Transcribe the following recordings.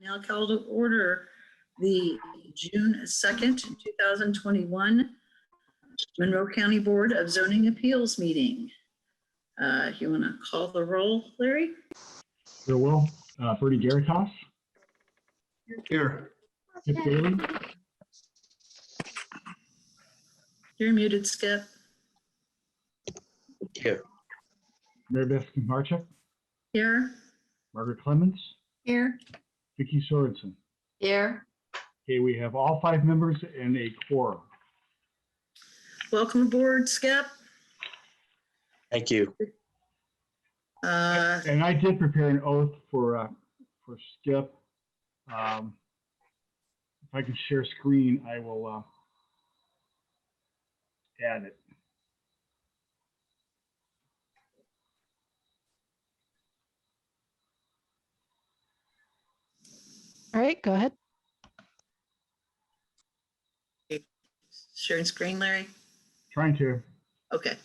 now call to order the June 2nd, 2021 Monroe County Board of Zoning Appeals meeting. You want to call the roll, Larry? Sure will. Bertie Garitas. Here. Skip Daly. You're muted, Skip. Here. Mary Beth Marchuk. Here. Margaret Clemens. Here. Vicki Sorensen. Here. Okay, we have all 5 members and a quorum. Welcome aboard, Skip. Thank you. And I did prepare an oath for Skip. If I can share screen, I will add it. All right, go ahead. Sharing screen, Larry? Trying to. Okay.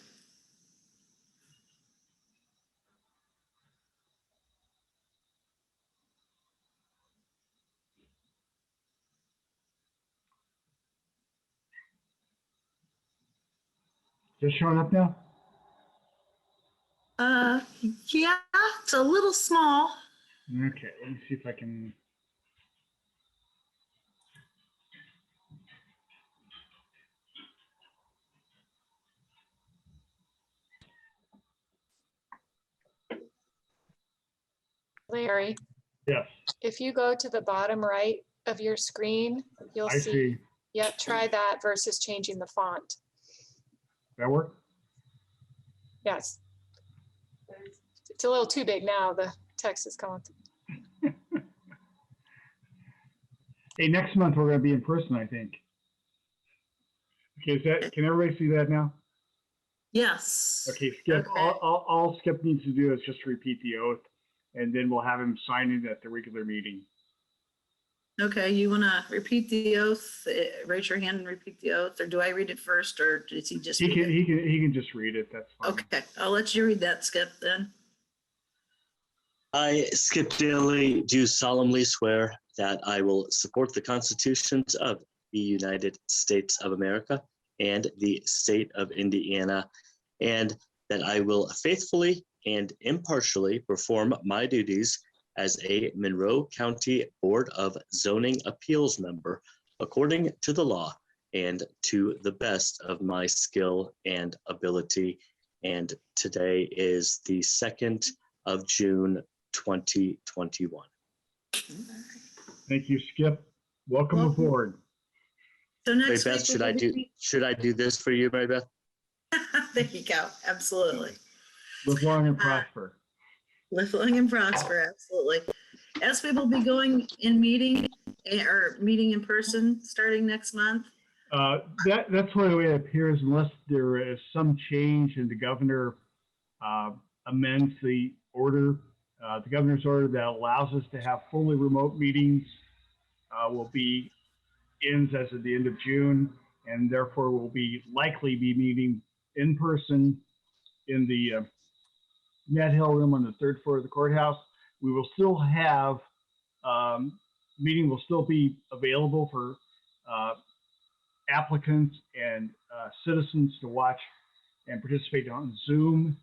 Just showing up now? Yeah, it's a little small. Okay, let me see if I can. Larry, Yes, if you go to the bottom right of your screen, you'll I see. Yeah, try that versus changing the font. That work? Yes. It's a little too big now. The text is coming. Hey, next month we're going to be in person, I think. Okay, can everybody see that now? Yes. Okay, Skip, Okay. all Skip needs to do is just repeat the oath, and then we'll have him sign it at the regular meeting. Okay, you want to repeat the oath? Raise your hand and repeat the oath, or do I read it first, or does he just? He can just read it. That's fine. Okay, I'll let you read that, Skip, then. I, Skip Daly, do solemnly swear that I will support the constitutions of the United States of America and the state of Indiana, and that I will faithfully and impartially perform my duties as a Monroe County Board of Zoning Appeals member according to the law and to the best of my skill and ability. And today is the 2nd of June, 2021. Thank you, Skip. Welcome aboard. So Mary next Beth, week, should I do this for you, Mary Beth? there you go. Absolutely. Live long and prosper. Live long and prosper. Absolutely. As we will be going in meeting in person starting next month. That's the way it appears, unless there is some change and the governor amends the order. The governor's order that allows us to have fully remote meetings ends as of the end of June, and therefore will likely be meeting in person in the Net Hill room on the 3rd floor of the courthouse. We will still have meeting will still be available for applicants and citizens to watch and participate on Zoom.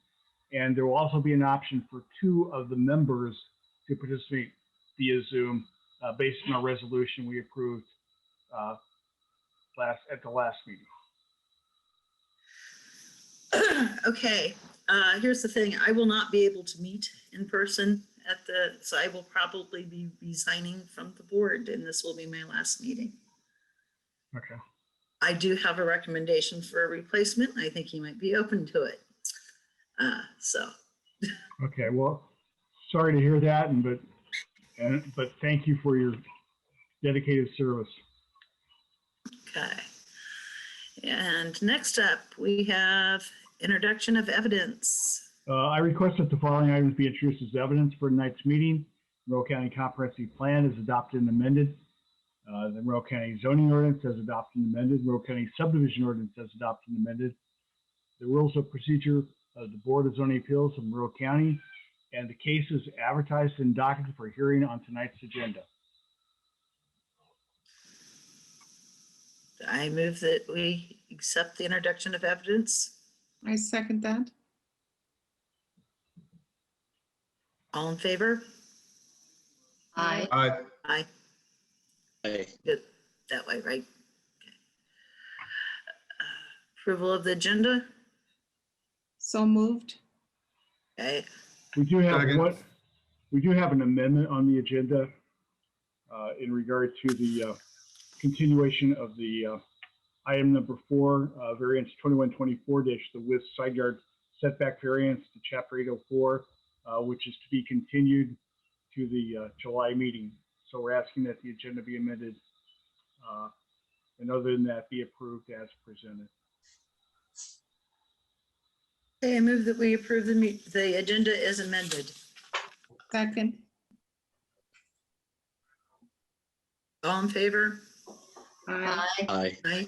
And there will also be an option for 2 of the members to participate via Zoom based on a resolution we approved at the last meeting. Okay, here's the thing. I will not be able to meet in person so I will probably be resigning from the board, and this will be my last meeting. Okay. I do have a recommendation for a replacement. I think he might be open to it. Okay, well, sorry to hear that, but thank you for your dedicated service. Okay. And next up, we have introduction of evidence. I request that the following items be introduced as evidence for tonight's meeting. Monroe County Comprehensive Plan is adopted and amended. The Monroe County Zoning Ordinance as adopted and amended. Monroe County Subdivision Ordinance as adopted and amended. The Rules of Procedure of the Board of Zoning Appeals of Monroe County, and the cases advertised and docketed for hearing on tonight's agenda. I move that we accept the introduction of evidence. I second that. All in favor? Aye. Aye. Aye. Aye. Good. That way, right? Okay. Approval of the agenda. So moved. Okay. We do have Second. we do have an amendment on the agenda in regard to the continuation of the item number 4, variance 2124 the with side yard setback variance to chapter 804, which is to be continued to the July meeting. So we're asking that the agenda be amended, and other than that, be approved as presented. Okay, I move that we approve the agenda as amended. Second. All in favor? Aye. Aye. Aye.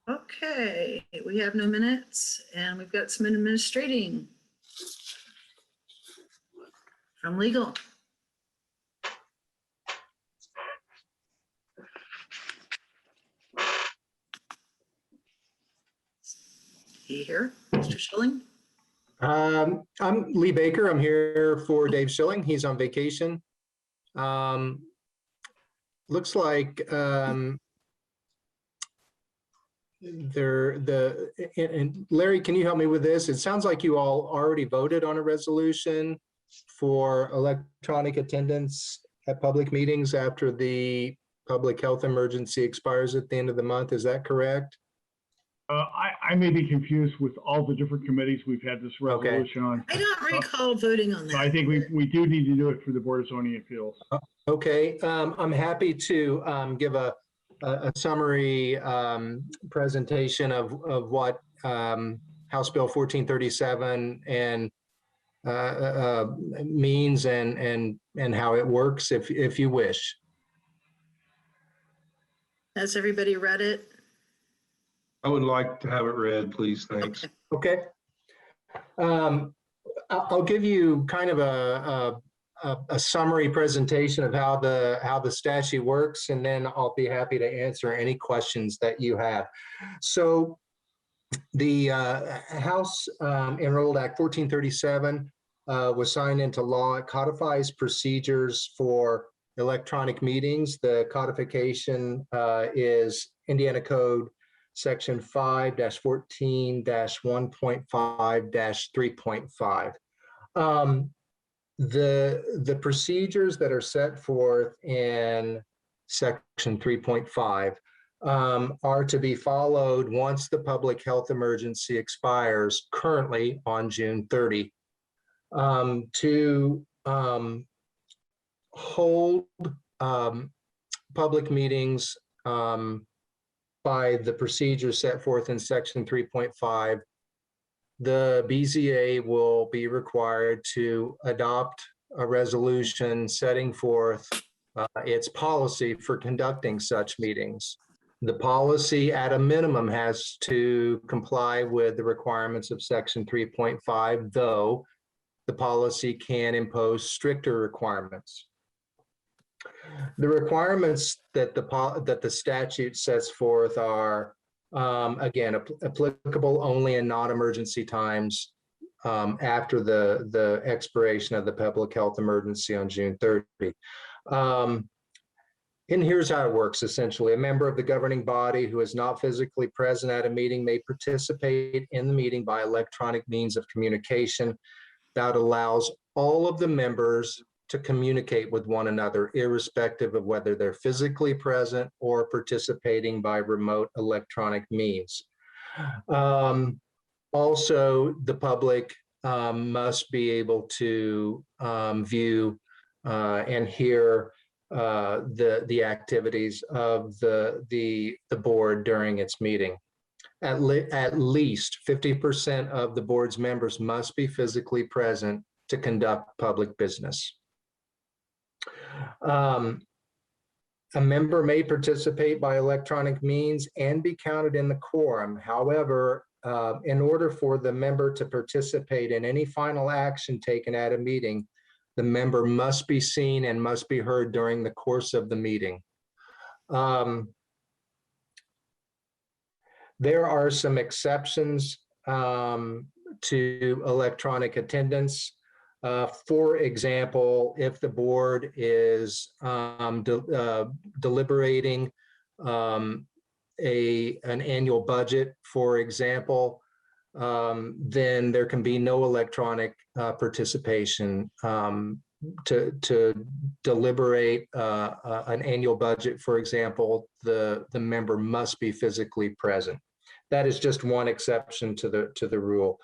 Okay, we have no minutes and we've got some administrating from legal. You here, Mr. Schilling? I'm Lee Baker. I'm here for Dave Schilling. He's on vacation. Looks like and Larry, can you help me with this? It sounds like you all already voted on a resolution for electronic attendance at public meetings after the public health emergency expires at the end of the month. Is that correct? I may be confused with all the different committees we've had this resolution on. I don't recall voting on So I that. think we do need to do it for the Board of Zoning Appeals. Okay, I'm happy to give a summary presentation of what House Bill 1437 and means and how it works, if you wish. Has everybody read it? I would like to have it read, please. Thanks. Okay. Okay. I'll give you kind of a summary presentation of how the statute works, and then I'll be happy to answer any questions that you have. So the House Enrolled Act 1437 was signed into law. It codifies procedures for electronic meetings. The codification is Indiana Code Section 5-14-1.5-3.5. The procedures that are set forth in Section 3.5 are to be followed once the public health emergency expires, currently on June 30, to hold public meetings by the procedures set forth in Section 3.5. The BZA will be required to adopt a resolution setting forth its policy for conducting such meetings. The policy at a minimum has to comply with the requirements of Section 3.5, though the policy can impose stricter requirements. The requirements that the statute sets forth are, again, applicable only in non-emergency times after the expiration of the public health emergency on June 30. And here's how it works, essentially. A member of the governing body who is not physically present at a meeting may participate in the meeting by electronic means of communication that allows all of the members to communicate with one another, irrespective of whether they're physically present or participating by remote electronic means. Also, the public must be able to view and hear the activities of the board during its meeting. At least 50% of the board's members must be physically present to conduct public business. A member may participate by electronic means and be counted in the quorum. However, in order for the member to participate in any final action taken at a meeting, the member must be seen and must be heard during the course of the meeting. There are some exceptions to electronic attendance. For example, if the board is deliberating an annual budget, for example, then there can be no electronic participation. To deliberate an annual budget, for example, the member must be physically present. That is just one exception to the rule.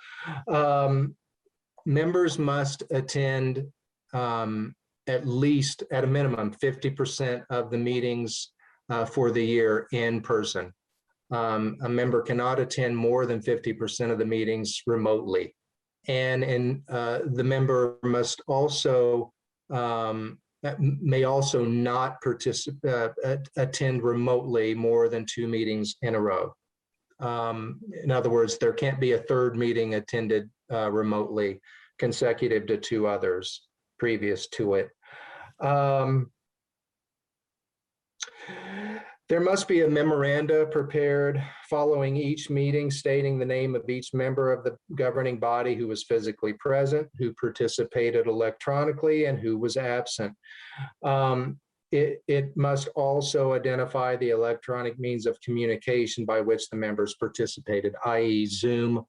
Members must attend at least, at a minimum, 50% of the meetings for the year in person. A member cannot attend more than 50% of the meetings remotely. And the member must also, may also not attend remotely more than 2 meetings in a row. In other words, there can't be a third meeting attended remotely consecutive to 2 others previous to it. There must be a memoranda prepared following each meeting stating the name of each member of the governing body who was physically present, who participated electronically, and who was absent. It must also identify the electronic means of communication by which the members participated, i.e. Zoom,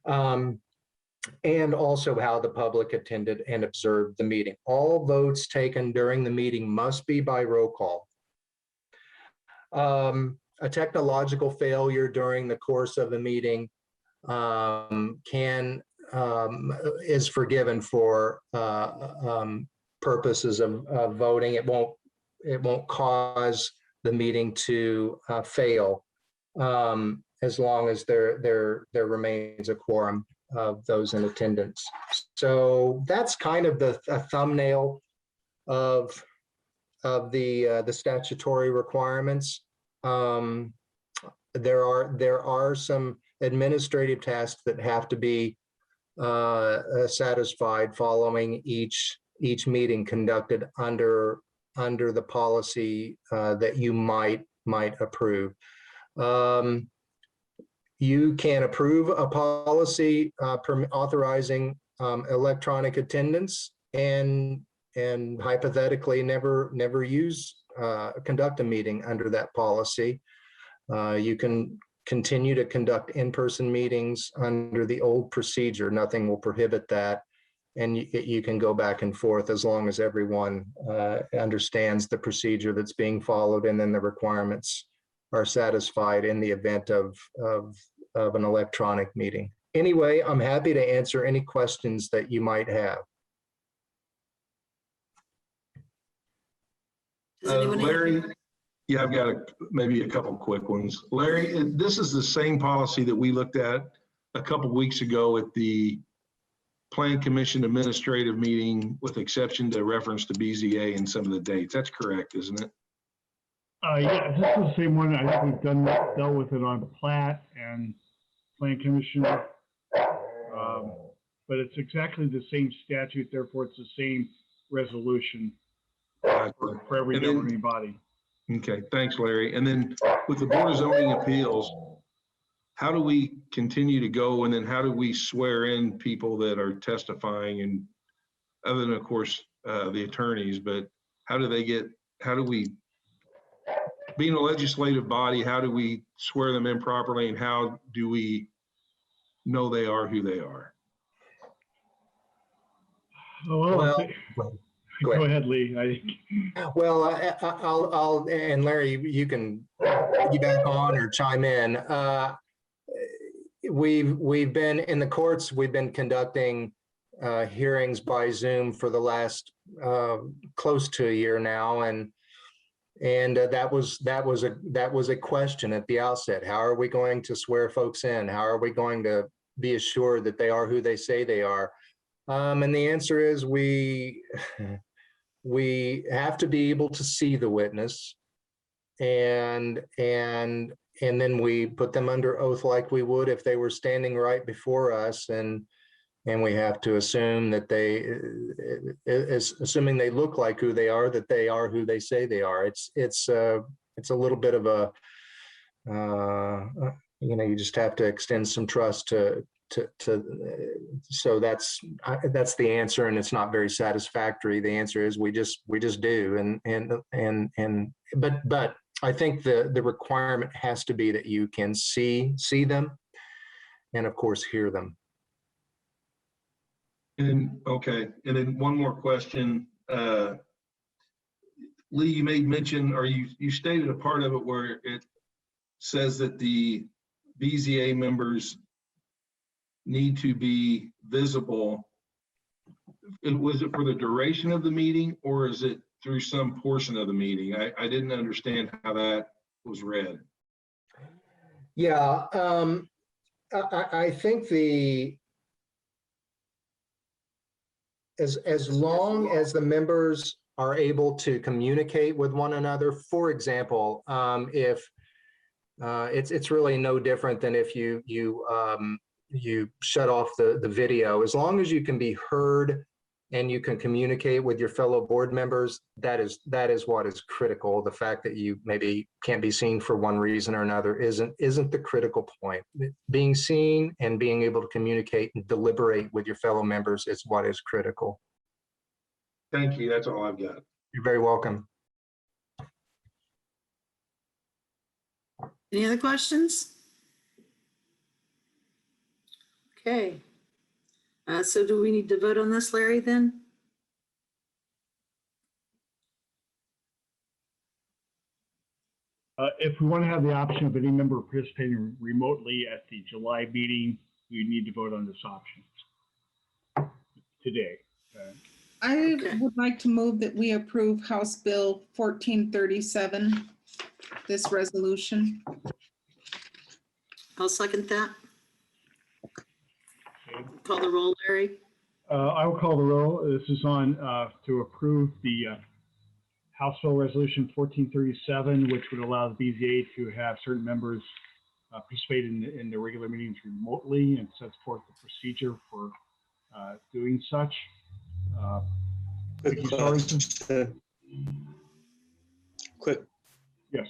and also how the public attended and observed the meeting. All votes taken during the meeting must be by roll call. A technological failure during the course of the meeting is forgiven for purposes of voting. It won't cause the meeting to fail as long as there remains a quorum of those in attendance. So that's kind of a thumbnail of the statutory requirements. There are some administrative tasks that have to be satisfied following each meeting conducted under the policy that you might approve. You can approve a policy authorizing electronic attendance and hypothetically never conduct a meeting under that policy. You can continue to conduct in-person meetings under the old procedure. Nothing will prohibit that. And you can go back and forth as long as everyone understands the procedure that's being followed, and then the requirements are satisfied in the event of an electronic meeting. Anyway, I'm happy to answer any questions that you might have. Does anyone have- Larry, yeah, I've got maybe a couple quick ones. Larry, this is the same policy that we looked at a couple weeks ago at the Plan Commission administrative meeting, with exception to reference to BZA and some of the dates. That's correct, isn't it? Yeah, this is the same one. I think we've dealt with it on plat and Plan Commission. But it's exactly the same statute, therefore it's the same resolution for every governing body. Okay, thanks, Larry. And then with the Board of Zoning Appeals, how do we continue to go, and then how do we swear in people that are testifying, and other than, of course, the attorneys, but how do we, being a legislative body, how do we swear them in properly, and how do we know they are who they are? Well, Go go ahead, Lee. Well, I'll and Larry, you can piggyback on or chime in. We've been in the courts. We've been conducting hearings by Zoom for the last close to a year now, and that was a question at the outset. How are we going to swear folks in? How are we going to be assured that they are who they say they are? And the answer is we have to be able to see the witness, and then we put them under oath like we would if they were standing right before us, and we have to assume that assuming they look like who they are, that they are who they say they are. It's a little bit of you just have to extend some trust so that's the answer, and it's not very satisfactory. The answer is we just do. But I think the requirement has to be that you can see them and of course hear them. And okay, and then one more question. Lee, you made mention, or you stated a part of it where it says that the BZA members need to be visible. Was it for the duration of the meeting, or is it through some portion of the meeting? I didn't understand how that was read. Yeah, I think as long as the members are able to communicate with one another, for example, if it's really no different than if you shut off the video. As long as you can be heard and you can communicate with your fellow board members, that is what is critical. The fact that you maybe can't be seen for one reason or another isn't the critical point. Being seen and being able to communicate and deliberate with your fellow members is what is critical. Thank you. That's all I've got. You're very welcome. Any other questions? Okay. So do we need to vote on this, Larry, then? If we want to have the option of any member participating remotely at the July meeting, we need to vote on this option today. I Okay. would like to move that we approve House Bill 1437, this resolution. I'll second that. Call the roll, Larry. I will call the roll. This is on to approve the House Bill Resolution 1437, which would allow the BZA to have certain members participate in the regular meetings remotely, and sets forth the procedure for doing such. Quick Vicky Sorensen? question. Yes.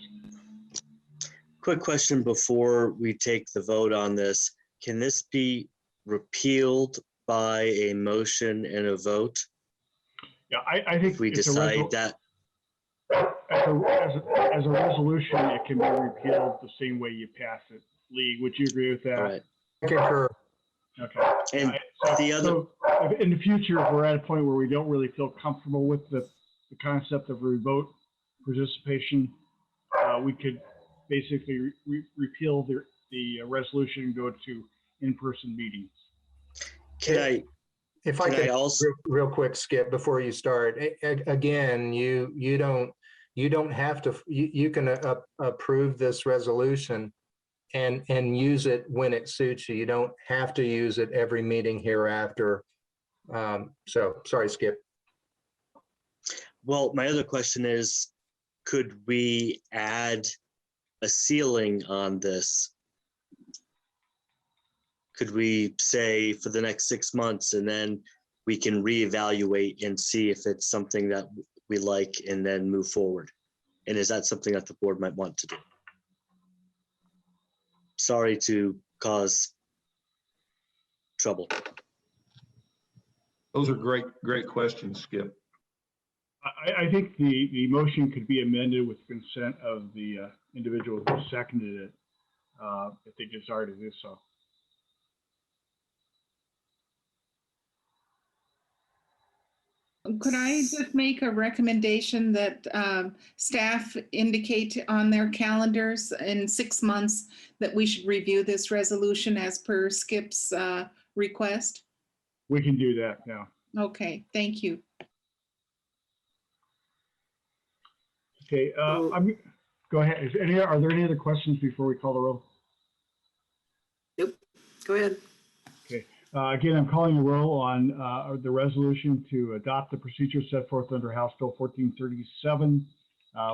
Quick question before we take the vote on this. Can this be repealed by a motion and a vote Yeah, I think if we it's a decide that? as a resolution, it can be repealed the same way you pass it. Lee, would you agree with that? All right. I concur. Okay. And the other, So in the future, if we're at a point where we don't really feel comfortable with the concept of remote participation, we could basically repeal the resolution and go to in-person meetings. If I Can I could also- real quick, Skip, before you start, again, you don't have to, you can approve this resolution and use it when it suits you. You don't have to use it every meeting hereafter. So sorry, Skip. well, my other question is, could we add a ceiling on this? Could we say for the next 6 months, and then we can reevaluate and see if it's something that we like and then move forward? And is that something that the board might want to do? Sorry to cause trouble. Those are great questions, Skip. I think the motion could be amended with consent of the individual who seconded it, if they desire to do so. Could I just make a recommendation that staff indicate on their calendars in 6 months that we should review this resolution as per Skip's request? We can do that now. Okay, thank you. Okay, go ahead. Are there any other questions before we call the roll? Nope. Go ahead. Okay. Again, I'm calling the roll on the resolution to adopt the procedure set forth under House Bill 1437,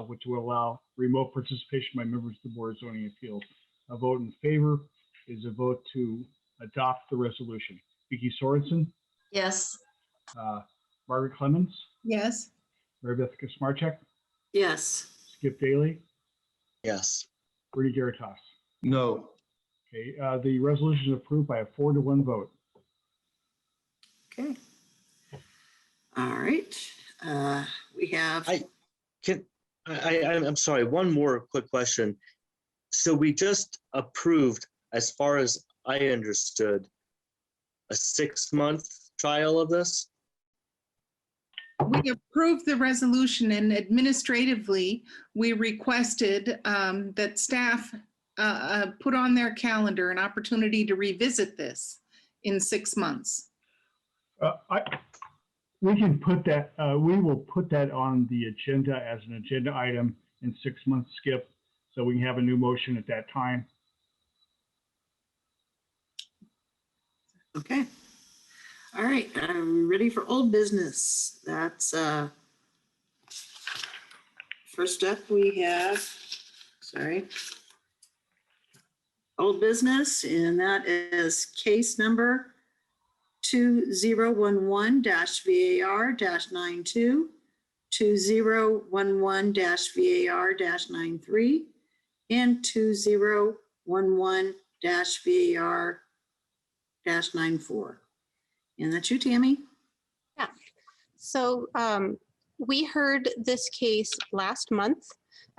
which will allow remote participation by members of the Board of Zoning Appeals. A vote in favor is a vote to adopt the resolution. Vicky Sorensen, Yes. Margaret Clemens, Yes. Mary Beth Smarchek, Yes. Skip Daly, Yes. Bernie Garitas. No. Okay, the resolution is approved by a 4-1 vote. Okay. All right. We have, I'm sorry, one more quick question. So we just approved, as far as I understood, a 6-month trial of this? We approved the resolution, and administratively, we requested that staff put on their calendar an opportunity to revisit this in 6 months. We can put that, we will put that on the agenda as an agenda item in 6 months, Skip, so we can have a new motion at that time. okay. All right, are we ready for old business? That's, first up we have, sorry, old business, and that is case number 2011-VAR-92, 2011-VAR-93, and 2011-VAR-94. And that's you, Tammy. Yeah. So we heard this case last month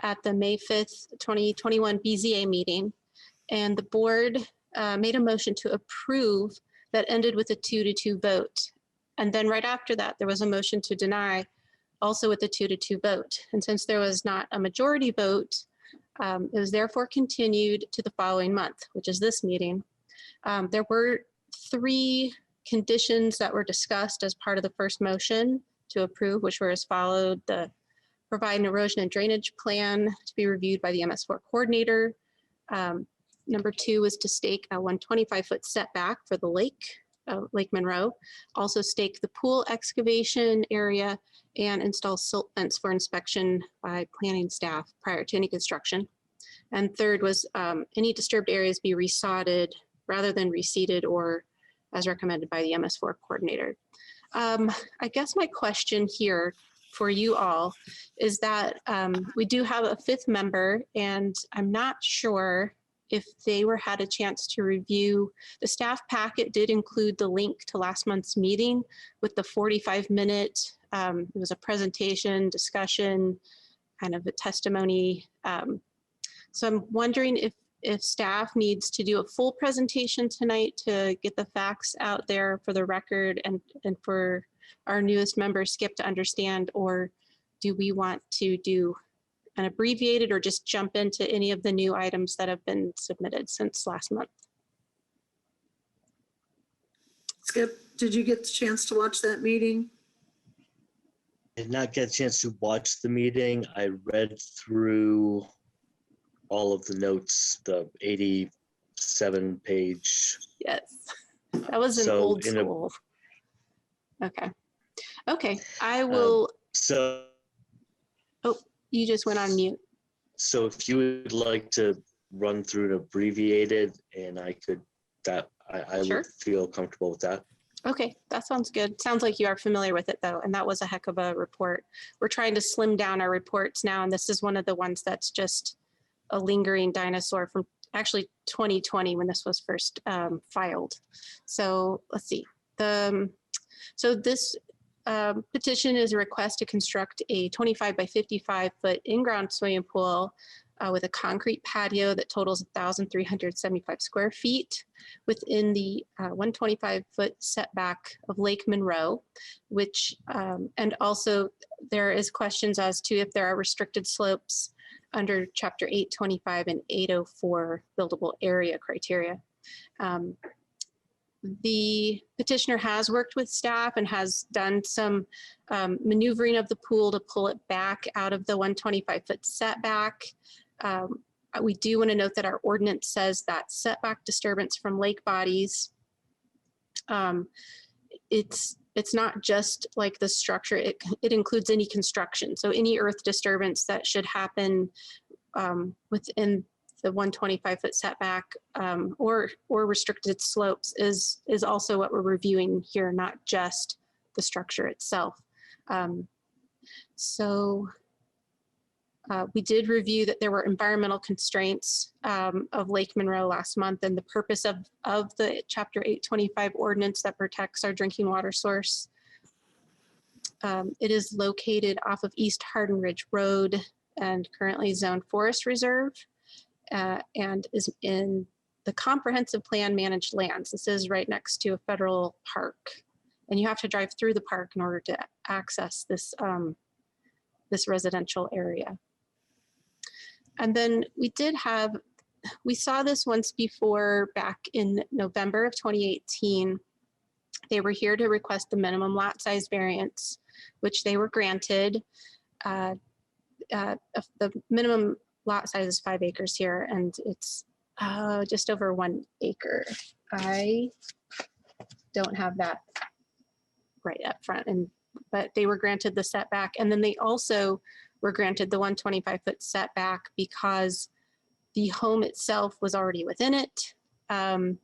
at the May 5th, 2021 BZA meeting, and the board made a motion to approve that ended with a 2-2 vote. And then right after that, there was a motion to deny, also with a 2-2 vote. And since there was not a majority vote, it was therefore continued to the following month, which is this meeting. There were 3 conditions that were discussed as part of the first motion to approve, which were as followed: the provide an erosion and drainage plan to be reviewed by the MS4 coordinator. Number 2 was to stake a 125-foot setback for the lake, Lake Monroe. Also stake the pool excavation area and install silt fence for inspection by planning staff prior to any construction. And third was any disturbed areas be resodded rather than reseeded or as recommended by the MS4 coordinator. I guess my question here for you all is that we do have a 5th member, and I'm not sure if they had a chance to review. The staff packet did include the link to last month's meeting with the 45-minute, it was a presentation, discussion, kind of a testimony. So I'm wondering if staff needs to do a full presentation tonight to get the facts out there for the record and for our newest member, Skip, to understand, or do we want to do an abbreviated or just jump into any of the new items that have been submitted since last month? Skip, did you get the chance to watch that meeting? I did not get a chance to watch the meeting. I read through all of the notes, the 87-page. Yes, that was an So old in a- school. Okay. Okay, I will, So, you just went on mute. so if you would like to run through an abbreviated, and I could, I Sure. would feel comfortable with that. Okay, that sounds good. Sounds like you are familiar with it though, and that was a heck of a report. We're trying to slim down our reports now, and this is one of the ones that's just a lingering dinosaur from actually 2020 when this was first filed. So let's see. So this petition is a request to construct a 25 by 55 foot in-ground swimming pool with a concrete patio that totals 1,375 square feet within the 125-foot setback of Lake Monroe, which, and also there is questions as to if there are restricted slopes under Chapter 825 and 804 buildable area criteria. The petitioner has worked with staff and has done some maneuvering of the pool to pull it back out of the 125-foot setback. We do want to note that our ordinance says that setback disturbance from lake bodies, it's not just like the structure, it includes any construction. So any earth disturbance that should happen within the 125-foot setback or restricted slopes is also what we're reviewing here, not just the structure itself. So We did review that there were environmental constraints of Lake Monroe last month, and the purpose of the Chapter 825 ordinance that protects our drinking water source. It is located off of East Hardin Ridge Road and currently zoned forest reserve, and is in the comprehensive plan managed lands. This is right next to a federal park, and you have to drive through the park in order to access this, this residential area. And then we saw this once before back in November of 2018. They were here to request the minimum lot size variance, which they were granted. The minimum lot size is 5 acres here, and it's just over 1 acre. I don't have that right up front, but they were granted the setback, and then they also were granted the 125-foot setback because the home itself was already within it, and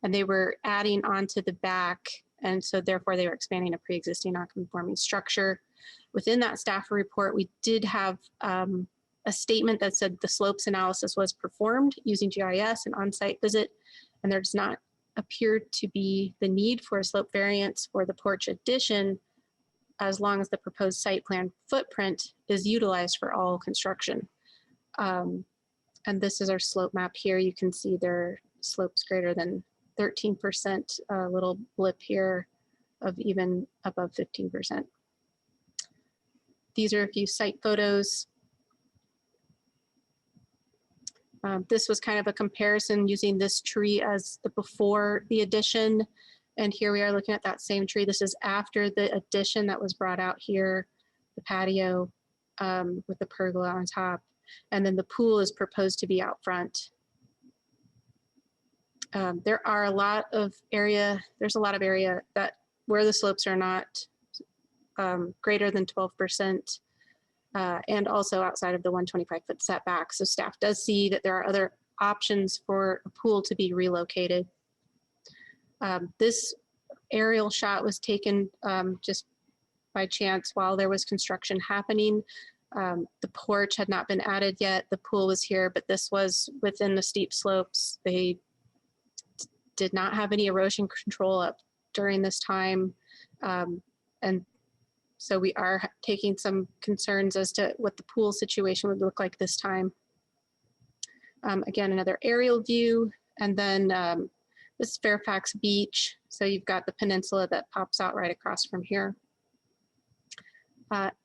they were adding onto the back, and so therefore they were expanding a pre-existing non-conforming structure. Within that staff report, we did have a statement that said the slopes analysis was performed using GIS and on-site visit, and there does not appear to be the need for a slope variance for the porch addition as long as the proposed site plan footprint is utilized for all construction. And this is our slope map here. You can see their slopes greater than 13%, a little blip here of even above 15%. These are a few site photos. This was kind of a comparison using this tree as the before the addition. And here we are looking at that same tree. This is after the addition that was brought out here, the patio with the pergola on top. And then the pool is proposed to be out front. There are a lot of area, there's a lot of area that where the slopes are not greater than 12%. And also outside of the 125-foot setback. So staff does see that there are other options for a pool to be relocated. This aerial shot was taken just by chance while there was construction happening. The porch had not been added yet. The pool was here, but this was within the steep slopes. They did not have any erosion control up during this time. And so we are taking some concerns as to what the pool situation would look like this time. Again, another aerial view, and then this is Fairfax Beach. So you've got the peninsula that pops out right across from here.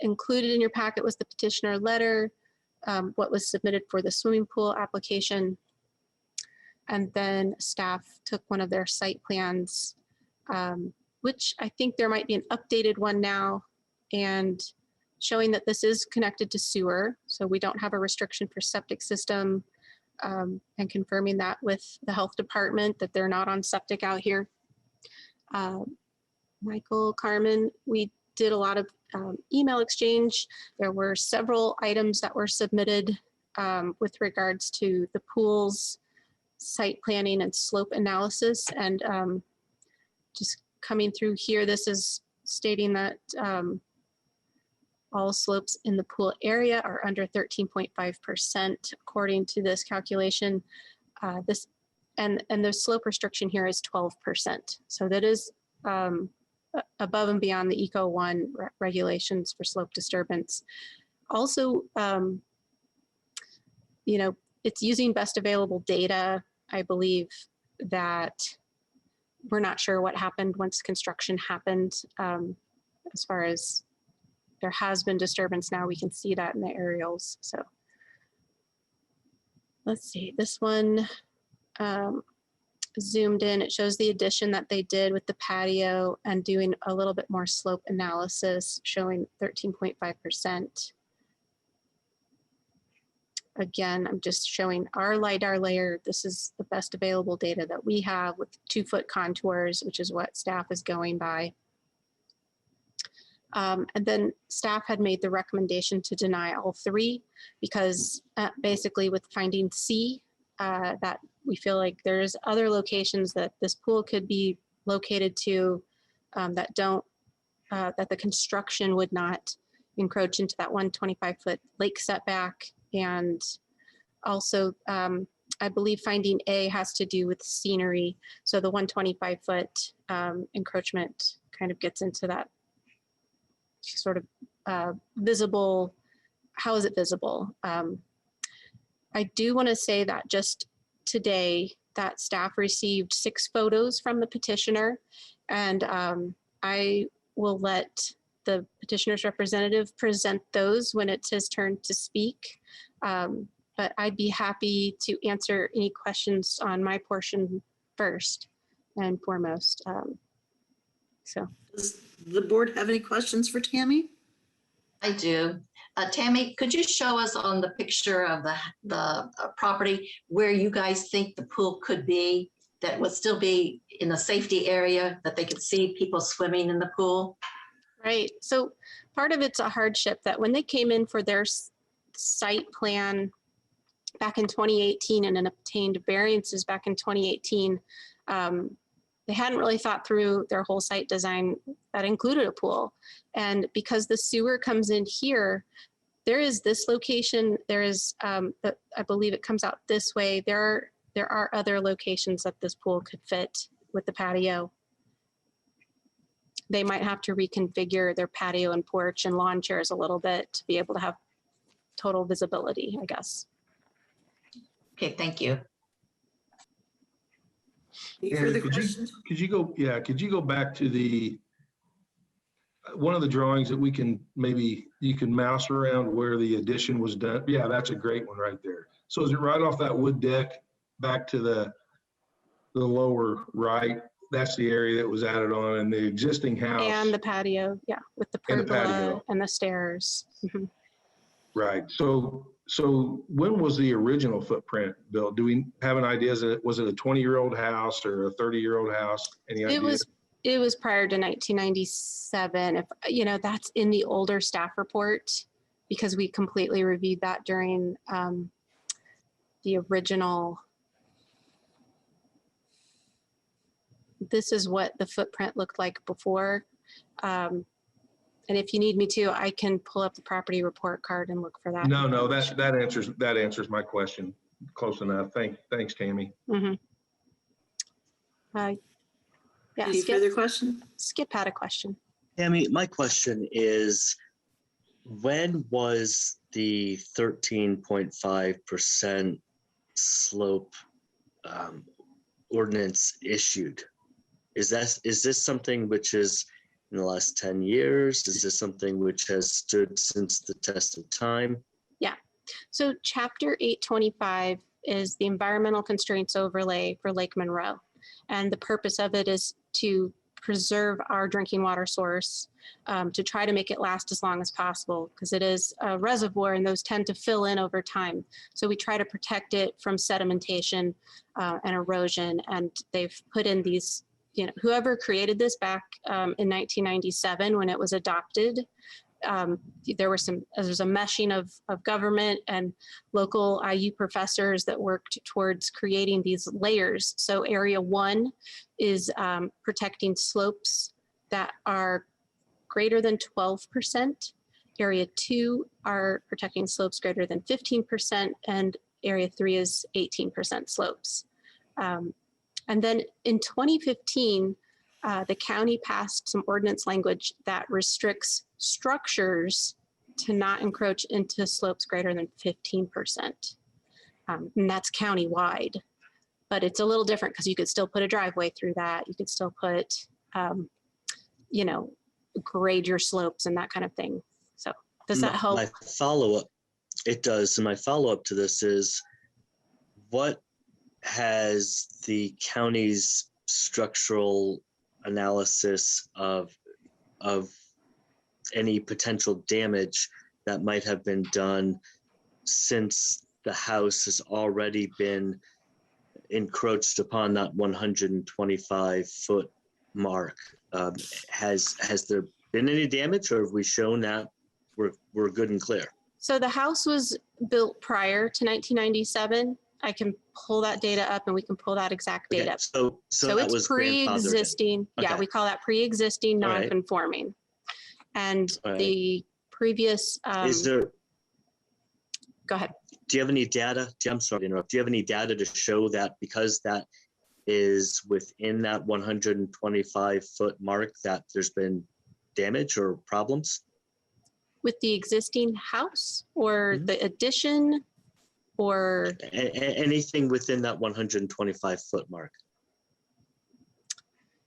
Included in your packet was the petitioner letter, what was submitted for the swimming pool application. And then staff took one of their site plans, which I think there might be an updated one now, and showing that this is connected to sewer. So we don't have a restriction for septic system, and confirming that with the health department that they're not on septic out here. Michael, Carmen, we did a lot of email exchange. There were several items that were submitted with regards to the pool's site planning and slope analysis. And just coming through here, this is stating that all slopes in the pool area are under 13.5% according to this calculation. And the slope restriction here is 12%. So that is above and beyond the Eco 1 regulations for slope disturbance. Also, you know, it's using best available data. I believe that we're not sure what happened once construction happened, as far as there has been disturbance now. We can see that in the aerials. So let's see, this one zoomed in. It shows the addition that they did with the patio and doing a little bit more slope analysis, showing 13.5%. Again, I'm just showing our LiDAR layer. This is the best available data that we have with 2-foot contours, which is what staff is going by. And then staff had made the recommendation to deny all 3 because basically with finding C, that we feel like there's other locations that this pool could be located to that don't, that the construction would not encroach into that 125-foot lake setback. And also, I believe finding A has to do with scenery. So the 125-foot encroachment kind of gets into that sort of visible. How is it visible? I do want to say that just today that staff received 6 photos from the petitioner, and I will let the petitioner's representative present those when it's his turn to speak. But I'd be happy to answer any questions on my portion first and foremost. Does the board have any questions for Tammy? I do. Tammy, could you show us on the picture of the property where you guys think the pool could be, that would still be in a safety area, that they could see people swimming in the pool? Right. So part of it's a hardship that when they came in for their site plan back in 2018 and then obtained variances back in 2018, they hadn't really thought through their whole site design that included a pool. And because the sewer comes in here, there is this location, there is, I believe it comes out this way. There are other locations that this pool could fit with the patio. They might have to reconfigure their patio and porch and lawn chairs a little bit to be able to have total visibility, I guess. Okay, thank you. Any Andy, further could you- questions? Could you go back to the, one of the drawings that we can, maybe you can mouse around where the addition was done? Yeah, that's a great one right there. So is it right off that wood deck back to the lower right? That's the area that was added on, and the existing house. And the patio, yeah, with the And the pergola patio. and the stairs. Mhm. Right. So when was the original footprint built? Do we have an idea? Was it a 20-year-old house or a 30-year-old house? Any idea? It was prior to 1997. If, you know, that's in the older staff report because we completely reviewed that during the original. This is what the footprint looked like before. And if you need me to, I can pull up the property report card and look for that. No, that answers my question. Close enough. Thanks, Tammy. Mm-hmm. Yeah, Any further question? Skip had a question. Tammy, my question is, when was the 13.5% slope ordinance issued? Is this something which is in the last 10 years? Is this something which has stood since the test of time? Yeah. So Chapter 825 is the environmental constraints overlay for Lake Monroe. And the purpose of it is to preserve our drinking water source, to try to make it last as long as possible, because it is a reservoir and those tend to fill in over time. So we try to protect it from sedimentation and erosion. And they've put in these, you know, whoever created this back in 1997 when it was adopted, there was a meshing of government and local IU professors that worked towards creating these layers. So area 1 is protecting slopes that are greater than 12%. Area 2 are protecting slopes greater than 15%, and area 3 is 18% slopes. And then in 2015, the county passed some ordinance language that restricts structures to not encroach into slopes greater than 15%. And that's countywide, but it's a little different because you could still put a driveway through that. You could still put, you know, grade your slopes and that kind of thing. So does that help? My follow-up, it does. And my follow-up to this is, what has the county's structural analysis of any potential damage that might have been done since the house has already been encroached upon that 125-foot mark? Has there been any damage, or have we shown that we're good and clear? So the house was built prior to 1997. I can pull that data up and we can pull that exact data. Okay, so that it's was grandfathered in. pre-existing. Yeah, Okay. we call that pre-existing All right. non-conforming. And All right. the previous, Is there, go ahead. do you have any data? I'm sorry to interrupt. Do you have any data to show that because that is within that 125-foot mark that there's been damage or problems? With the existing house or Mhm. the addition or? Anything within that 125-foot mark?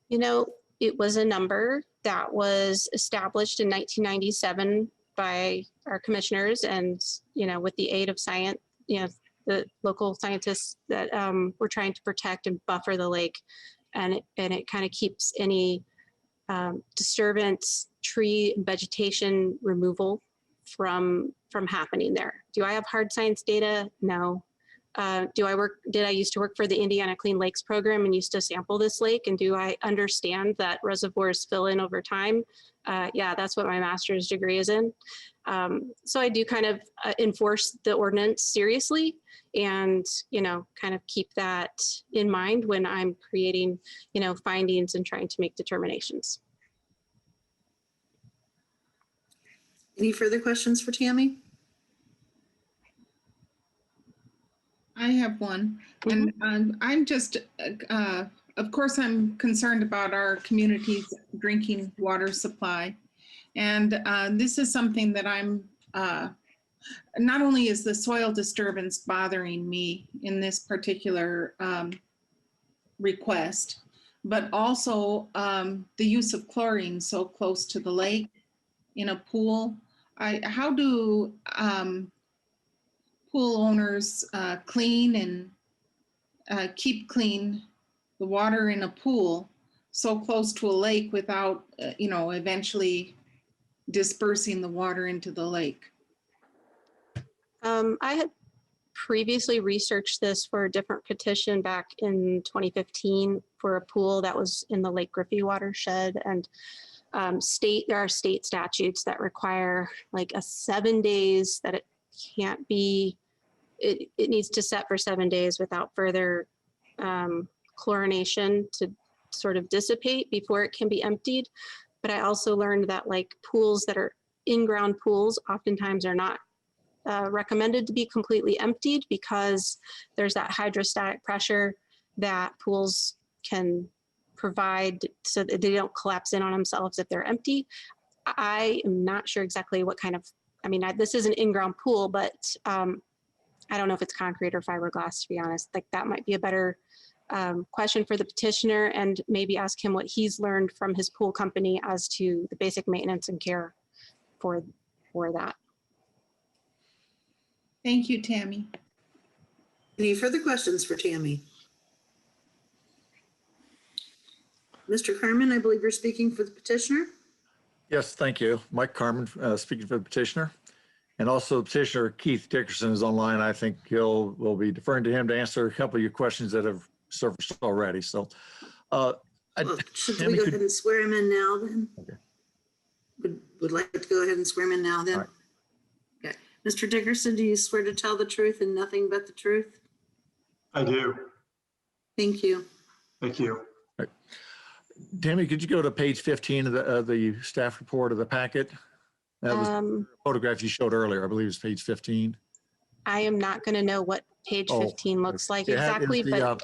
You know, it was a number that was established in 1997 by our commissioners and, you know, with the aid of science, you know, the local scientists that were trying to protect and buffer the lake. And it kind of keeps any disturbance, tree and vegetation removal from happening there. Do I have hard science data? No. Did I used to work for the Indiana Clean Lakes program and used to sample this lake? And do I understand that reservoirs fill in over time? Yeah, that's what my master's degree is in. So I do kind of enforce the ordinance seriously and, you know, kind of keep that in mind when I'm creating, you know, findings and trying to make determinations. Any further questions for Tammy? I have one, and I'm just, of course, I'm concerned about our community's drinking water supply. And this is something that I'm, not only is the soil disturbance bothering me in this particular request, but also the use of chlorine so close to the lake in a pool. How do pool owners clean and keep clean the water in a pool so close to a lake without, you know, eventually dispersing the water into the lake? I had previously researched this for a different petition back in 2015 for a pool that was in the Lake Griffey watershed, and there are state statutes that require like a 7 days that it can't be, it needs to set for 7 days without further chlorination to sort of dissipate before it can be emptied. But I also learned that like pools that are in-ground pools oftentimes are not recommended to be completely emptied because there's that hydrostatic pressure that pools can provide so that they don't collapse in on themselves if they're empty. I am not sure exactly what kind of, I mean, this is an in-ground pool, but I don't know if it's concrete or fiberglass, to be honest. Like that might be a better question for the petitioner, and maybe ask him what he's learned from his pool company as to the basic maintenance and care for that. Thank you, Tammy. Any further questions for Tammy? Mr. Carmen, I believe you're speaking for the petitioner. Yes, thank you. Mike Carmen, speaking for the petitioner. And also petitioner Keith Dickerson is online. I think we'll be deferring to him to answer a couple of your questions that have surfaced already. So Should Tammy, we go ahead and swear him in now then? Okay. Would like to go ahead and swear him in now then? All right. Okay. Mr. Dickerson, do you swear to tell the truth and nothing but the truth? I do. Thank you. Thank you. Tammy, could you go to page 15 of the staff report of the packet? That was the photograph you showed earlier. I believe it's page 15. I am not going to know what page 15 looks like exactly, but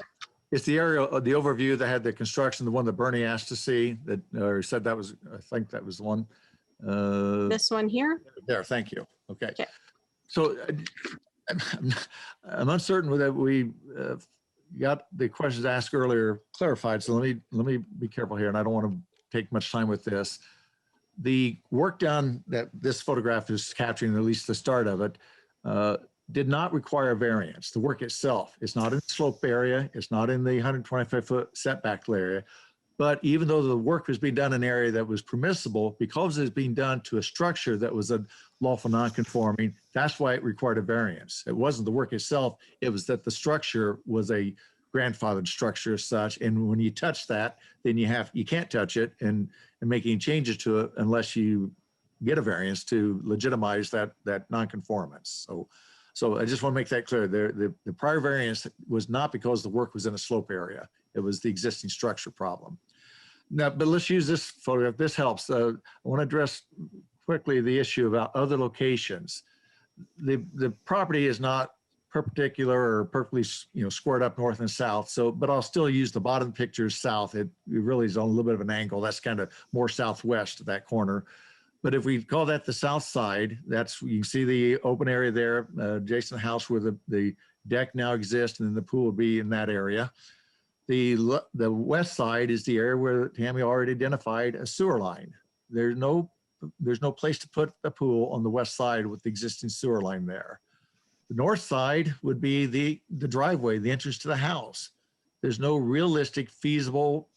it's the aerial, the overview that had the construction, the one that Bernie asked to see, that or said that was, I think that was the one. this one here. There, thank you. Okay. Okay. So I'm uncertain whether we got the questions asked earlier clarified. So let me be careful here, and I don't want to take much time with this. The work done that this photograph is capturing, at least the start of it, did not require variance. The work itself is not in the slope area. It's not in the 125-foot setback area. But even though the work was being done in an area that was permissible, because it's being done to a structure that was a lawful non-conforming, that's why it required a variance. It wasn't the work itself. It was that the structure was a grandfathered structure as such. And when you touch that, then you can't touch it and make any changes to it unless you get a variance to legitimize that non-conformance. So I just want to make that clear. The prior variance was not because the work was in a slope area. It was the existing structure problem. Now, but let's use this photograph. This helps. I want to address quickly the issue about other locations. The property is not perpendicular or perfectly, squared up north and south. So, but I'll still use the bottom picture as south. It really is on a little bit of an angle. That's kind of more southwest of that corner. But if we call that the south side, that's, you can see the open area there, adjacent to the house where the deck now exists, and then the pool will be in that area. The west side is the area where Tammy already identified a sewer line. There's no place to put a pool on the west side with the existing sewer line there. The north side would be the driveway, the entrance to the house. There's no realistic, feasible,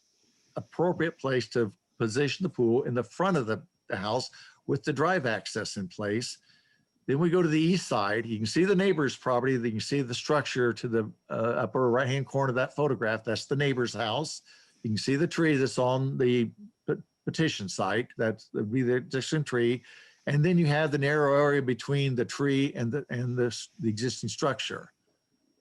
appropriate place to position the pool in the front of the house with the drive access in place. Then we go to the east side. You can see the neighbor's property. You can see the structure to the upper right-hand corner of that photograph. That's the neighbor's house. You can see the tree that's on the petition site. That would be the existing tree. And then you have the narrow area between the tree and the existing structure.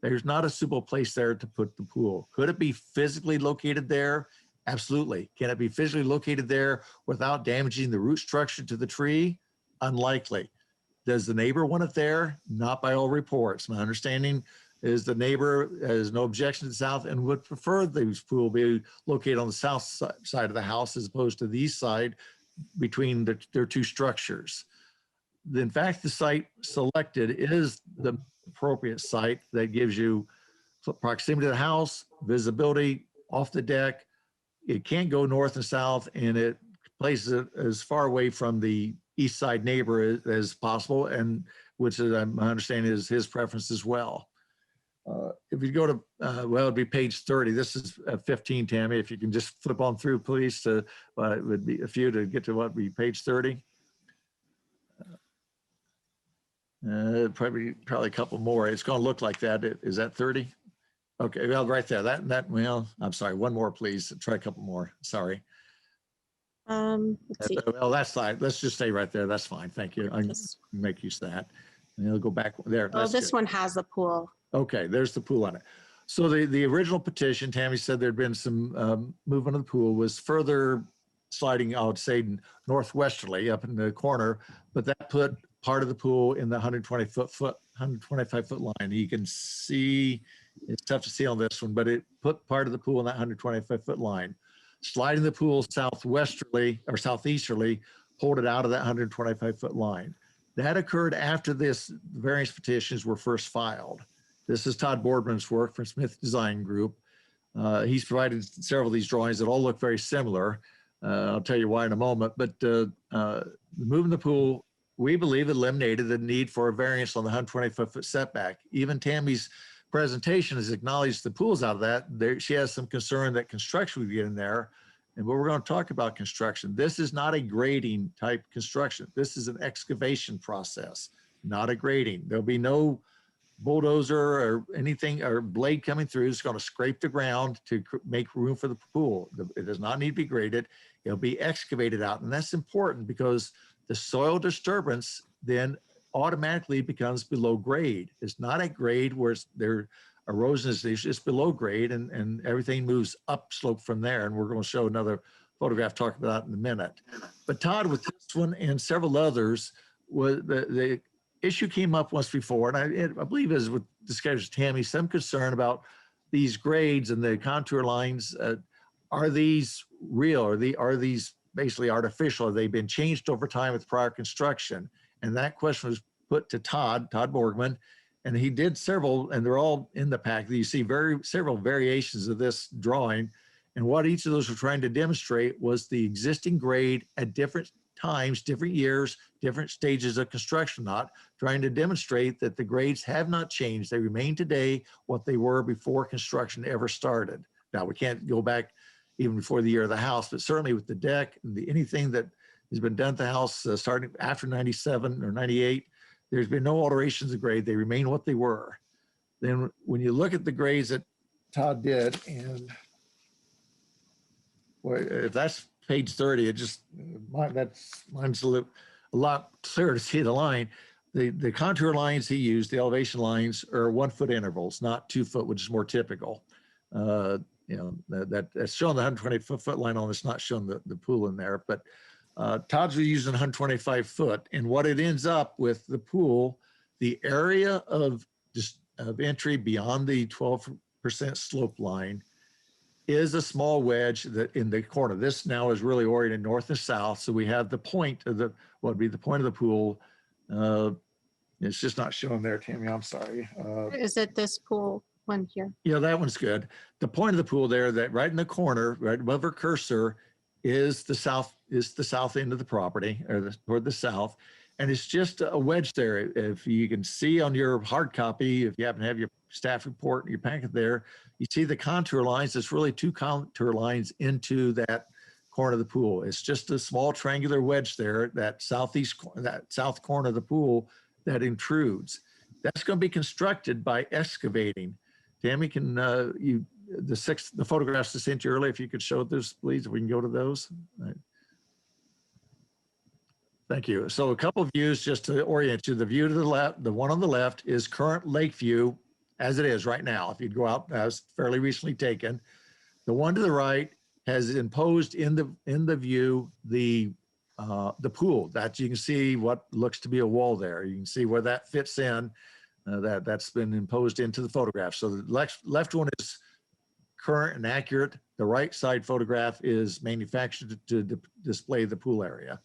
There's not a suitable place there to put the pool. Could it be physically located there? Absolutely. Can it be physically located there without damaging the root structure to the tree? Unlikely. Does the neighbor want it there? Not by all reports. My understanding is the neighbor has no objection to the south and would prefer the pool be located on the south side of the house as opposed to the east side between their two structures. In fact, the site selected is the appropriate site that gives you proximity to the house, visibility off the deck. It can't go north and south, and it places it as far away from the east side neighbor as possible, and which is, my understanding, is his preference as well. If you go to, well, it'd be page 30. This is 15, Tammy. If you can just flip on through, please, to it would be a few to get to what would be page 30. Probably a couple more. It's going to look like that. Is that 30? Okay, well, right there. Well, I'm sorry. One more, please. Try a couple more. Sorry. Let's see. Well, that's fine. Let's just stay right there. That's fine. Thank you. I can make use of that. And it'll go back there. Oh, this one has a pool. Okay, there's the pool on it. So the original petition, Tammy said there'd been some movement of the pool, was further sliding, I would say, northwesterly up in the corner, but that put part of the pool in the 125 foot line. You can see, it's tough to see on this one, but it put part of the pool in that 125 foot line. Sliding the pool southwesterly or southeasterly pulled it out of that 125 foot line. That occurred after this variance petitions were first filed. This is Todd Boardman's work from Smith Design Group. He's provided several of these drawings that all look very similar. I'll tell you why in a moment, but moving the pool, we believe, eliminated the need for a variance on the 125 foot setback. Even Tammy's presentation has acknowledged the pool's out of that. She has some concern that construction would get in there. And we're going to talk about construction. This is not a grading type construction. This is an excavation process, not a grading. There'll be no bulldozer or anything or blade coming through. It's going to scrape the ground to make room for the pool. It does not need to be graded. It'll be excavated out. And that's important because the soil disturbance then automatically becomes below grade. It's not at grade where there erosion is just below grade, and everything moves upslope from there. And we're going to show another photograph talking about that in a minute. But Todd, with this one and several others, was the issue came up once before, and I believe as with discussions, Tammy, some concern about these grades and the contour lines. Are these real? Are these basically artificial? Have they been changed over time with prior construction? And that question was put to Todd Borgman, and he did several, and they're all in the pack. You see several variations of this drawing. And what each of those were trying to demonstrate was the existing grade at different times, different years, different stages of construction, not trying to demonstrate that the grades have not changed. They remain today what they were before construction ever started. Now, we can't go back even before the year of the house, but certainly with the deck and anything that has been done at the house starting after 97 or 98, there's been no alterations of grade. They remain what they were. Then when you look at the grades that Todd did, and well, if that's page 30, it just, mine's a lot clearer to see the line. The contour lines he used, the elevation lines, are 1 foot intervals, not 2 foot, which is more typical. That's showing the 120 foot line on, it's not showing the pool in there, but Todd's using 125 foot, and what it ends up with the pool, the area of entry beyond the 12% slope line is a small wedge that in the corner. This now is really oriented north and south. So we have the point of the, what would be the point of the pool. It's just not showing there, Tammy, I'm sorry. Is it this pool one here? Yeah, that one's good. The point of the pool there, that right in the corner, right above her cursor, is the south end of the property, or toward the south. And it's just a wedge there. If you can see on your hard copy, if you happen to have your staff report, your packet there, you see the contour lines. It's really two contour lines into that corner of the pool. It's just a small triangular wedge there, that south corner of the pool that intrudes. That's going to be constructed by excavating. Tammy, can the photographs I sent you earlier, if you could show those, please, if we can go to those. Right. Thank you. So a couple of views just to orient you. The view to the left, the one on the left is current lake view as it is right now. If you'd go out, as fairly recently taken. The one to the right has imposed in the view the pool. That you can see what looks to be a wall there. You can see where that fits in. That's been imposed into the photograph. So the left one is current and accurate. The right side photograph is manufactured to display the pool area.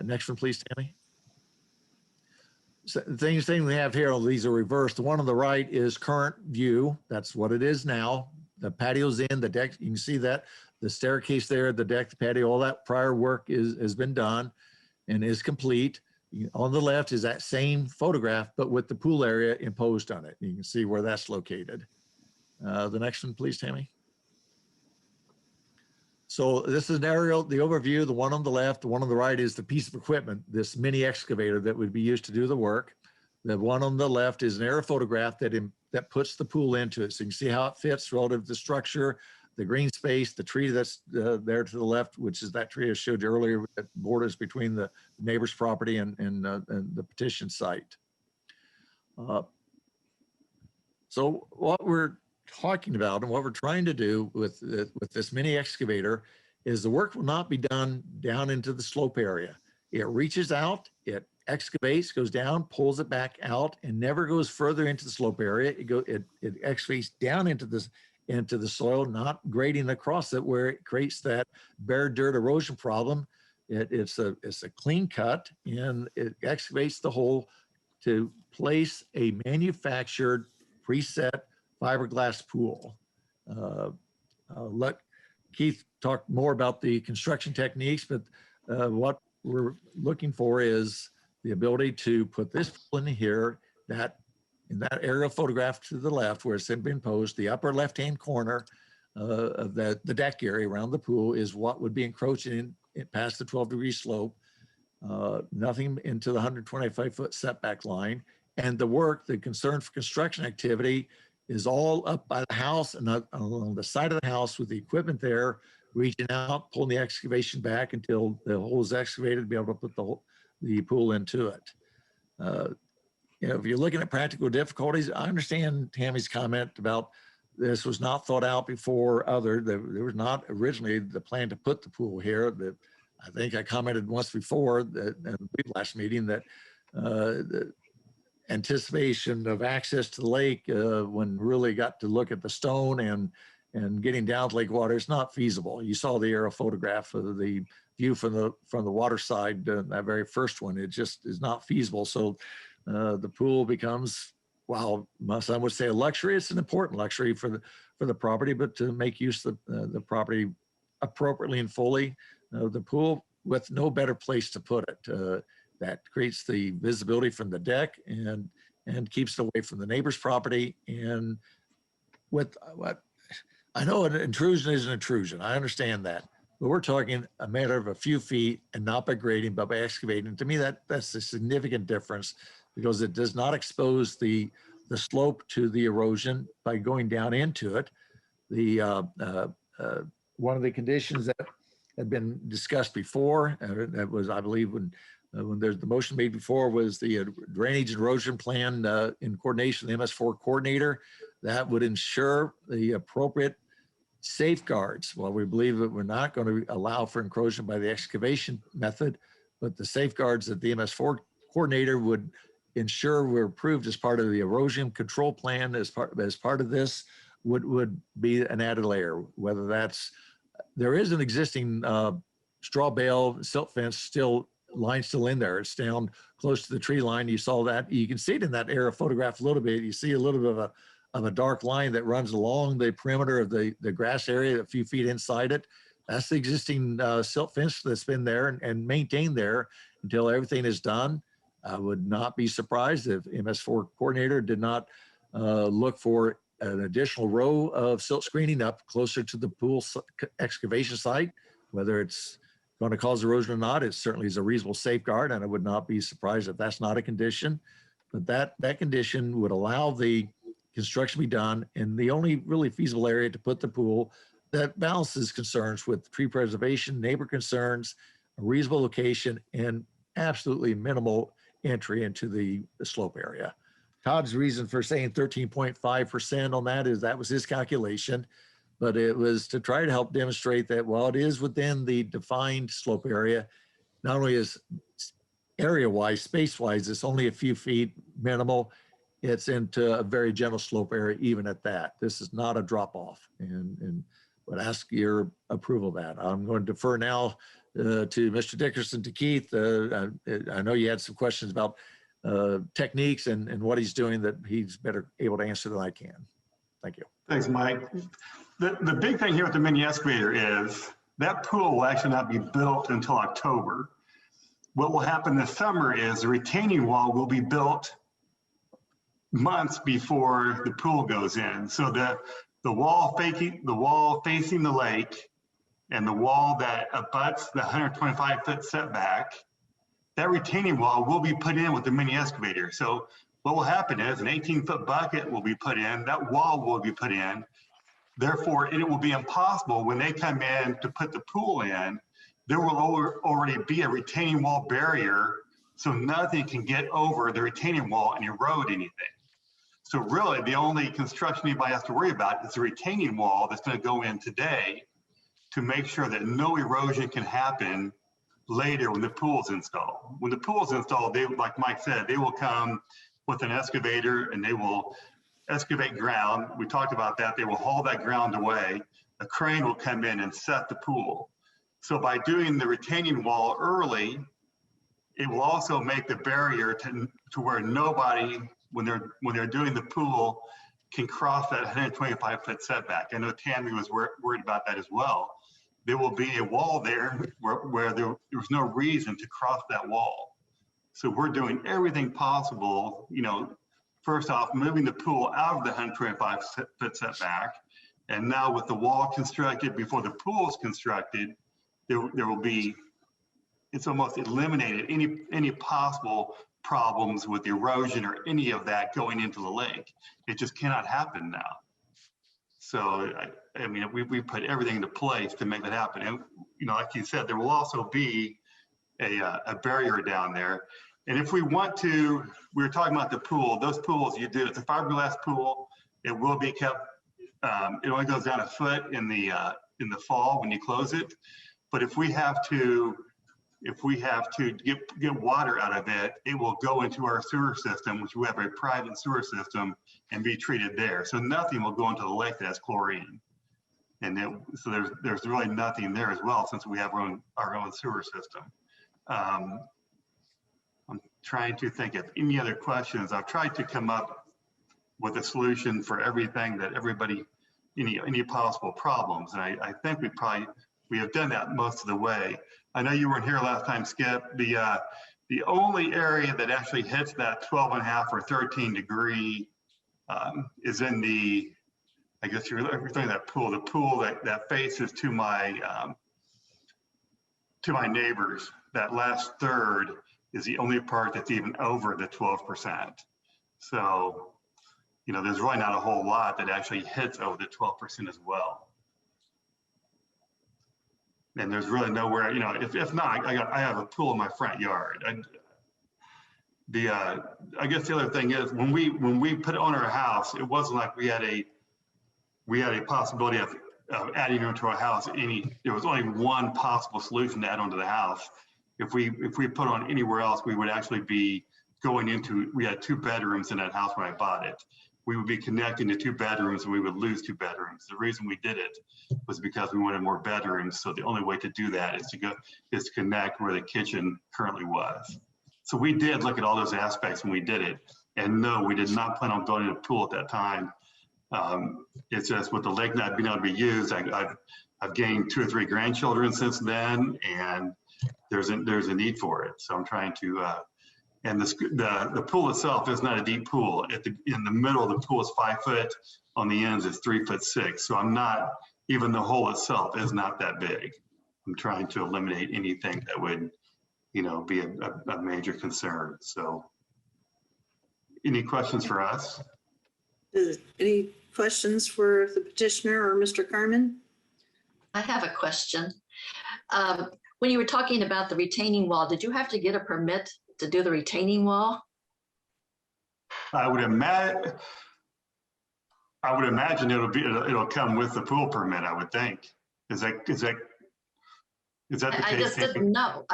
Next one, please, Tammy. So the thing we have here, these are reversed. The one on the right is current view. That's what it is now. The patio's in, the deck, you can see that. The staircase there, the deck, the patio, all that prior work has been done and is complete. On the left is that same photograph, but with the pool area imposed on it. You can see where that's located. The next one, please, Tammy. So this is an aerial, the overview, the one on the left, the one on the right is the piece of equipment, this mini excavator that would be used to do the work. The one on the left is an aerial photograph that puts the pool into it. So you can see how it fits relative to the structure, the green space, the tree that's there to the left, which is that tree I showed you earlier that borders between the neighbor's property and the petition site. So what we're talking about and what we're trying to do with this mini excavator is the work will not be done down into the slope area. It reaches out, it excavates, goes down, pulls it back out, and never goes further into the slope area. It excavates down into the soil, not grading across it where it creates that bare dirt erosion problem. It's a clean cut, and it excavates the hole to place a manufactured preset fiberglass pool. I'll let Keith talk more about the construction techniques, but what we're looking for is the ability to put this pool in here, in that aerial photograph to the left where it's been imposed, the upper left-hand corner of the deck area around the pool is what would be encroaching in past the 12-degree slope, nothing into the 125-foot setback line. And the concern for construction activity is all up by the house and along the side of the house with the equipment there, reaching out, pulling the excavation back until the hole is excavated to be able to put the pool into it. If you're looking at practical difficulties, I understand Tammy's comment about this was not thought out before there was not originally the plan to put the pool here. That I think I commented once before that in the last meeting that the anticipation of access to the lake when really got to look at the stone and getting down to lake water is not feasible. You saw the aerial photograph of the view from the water side, that very first one. It just is not feasible. So the pool becomes, while some would say a luxury, it's an important luxury for the property, but to make use of the property appropriately and fully, the pool with no better place to put it. That creates the visibility from the deck and keeps it away from the neighbor's property. And with what I know, an intrusion is an intrusion. I understand that, but we're talking a matter of a few feet and not by grading, but by excavating. To me, that's a significant difference because it does not expose the slope to the erosion by going down into it. One of the conditions that had been discussed before, that was, I believe, when there's the motion made before, was the drainage and erosion plan in coordination with the MS4 coordinator that would ensure the appropriate Safeguards, well, we believe that we're not going to allow for encroachment by the excavation method, but the safeguards that the MS4 coordinator would ensure were approved as part of the erosion control plan as part of this would be an added layer, whether that's, there is an existing straw bale silt fence line still in there. It's down close to the tree line. You saw that. You can see it in that aerial photograph a little bit. You see a little bit of a dark line that runs along the perimeter of the grass area, a few feet inside it. That's the existing silt fence that's been there and maintained there until everything is done. I would not be surprised if MS4 coordinator did not look for an additional row of silt screening up closer to the pool excavation site, whether it's going to cause erosion or not. It certainly is a reasonable safeguard, and I would not be surprised if that's not a condition. But that condition would allow the construction to be done in the only really feasible area to put the pool that balances concerns with tree preservation, neighbor concerns, a reasonable location, and absolutely minimal entry into the slope area. Todd's reason for saying 13.5% on that was his calculation, but it was to try to help demonstrate that while it is within the defined slope area, not only is area-wise, space-wise, it's only a few feet minimal, it's into a very gentle slope area even at that. This is not a drop-off, and would ask your approval of that. I'm going to defer now to Mr. Dickerson, to Keith. I know you had some questions about techniques and what he's doing that he's better able to answer than I can. Thank you. Thanks, Mike. The big thing here with the mini excavator is that pool will actually not be built until October. What will happen this summer is the retaining wall will be built months before the pool goes in. So the wall facing the lake and the wall that abuts the 125-foot setback, that retaining wall will be put in with the mini excavator. So what will happen is an 18-foot bucket will be put in, that wall will be put in. Therefore, it will be impossible when they come in to put the pool in, there will already be a retaining wall barrier, so nothing can get over the retaining wall and erode anything. So really, the only construction anybody has to worry about is the retaining wall that's going to go in today to make sure that no erosion can happen later when the pool's installed. When the pool's installed, they, like Mike said, they will come with an excavator and they will excavate ground. We talked about that. They will haul that ground away. A crane will come in and set the pool. So by doing the retaining wall early, it will also make the barrier to where nobody, when they're doing the pool, can cross that 125-foot setback. I know Tammy was worried about that as well. There will be a wall there where there was no reason to cross that wall. So we're doing everything possible, you know, first off, moving the pool out of the 125-foot setback. And now with the wall constructed before the pool is constructed, there will be, it's almost eliminated any possible problems with erosion or any of that going into the lake. It just cannot happen now. So, I mean, we put everything into place to make that happen. And, you know, like you said, there will also be a barrier down there. And if we want to, we were talking about the pool, those pools you do, it's a fiberglass pool. It will be kept, it only goes down a foot in the fall when you close it. But if we have to get water out of it, it will go into our sewer system, which we have a private sewer system, and be treated there. So nothing will go into the lake that has chlorine. And then, so there's really nothing there as well, since we have our own sewer system. I'm trying to think of any other questions. I've tried to come up with a solution for everything that everybody, any possible problems. And I think we have done that most of the way. I know you weren't here last time, Skip. The only area that actually hits that 12.5 or 13 degree is in the, I guess you're thinking that pool, the pool that faces to my neighbors. That last third is the only part that's even over the 12%. So, you know, there's really not a whole lot that actually hits over the 12% as well. And there's really nowhere, you know, if not, I have a pool in my front yard. I guess the other thing is when we put it on our house, it wasn't like we had a possibility of adding onto a house, there was only one possible solution to add onto the house. If we put on anywhere else, we would actually be going into, we had 2 bedrooms in that house when I bought it. We would be connecting the 2 bedrooms and we would lose 2 bedrooms. The reason we did it was because we wanted more bedrooms. So the only way to do that is to connect where the kitchen currently was. So we did look at all those aspects when we did it. And no, we did not plan on building a pool at that time. It's just with the lake not being able to be used, I've gained 2 or 3 grandchildren since then, and there's a need for it. So I'm trying to, and the pool itself is not a deep pool. In the middle of the pool is 5 foot, on the ends is 3'6". So I'm not, even the hole itself is not that big. I'm trying to eliminate anything that would, be a major concern. So any questions for us? Any questions for the petitioner or Mr. Carmen? I have a question. When you were talking about the retaining wall, did you have to get a permit to do the retaining wall? I would imagine it'll come with the pool permit, I would think. Is that the case? I just didn't know.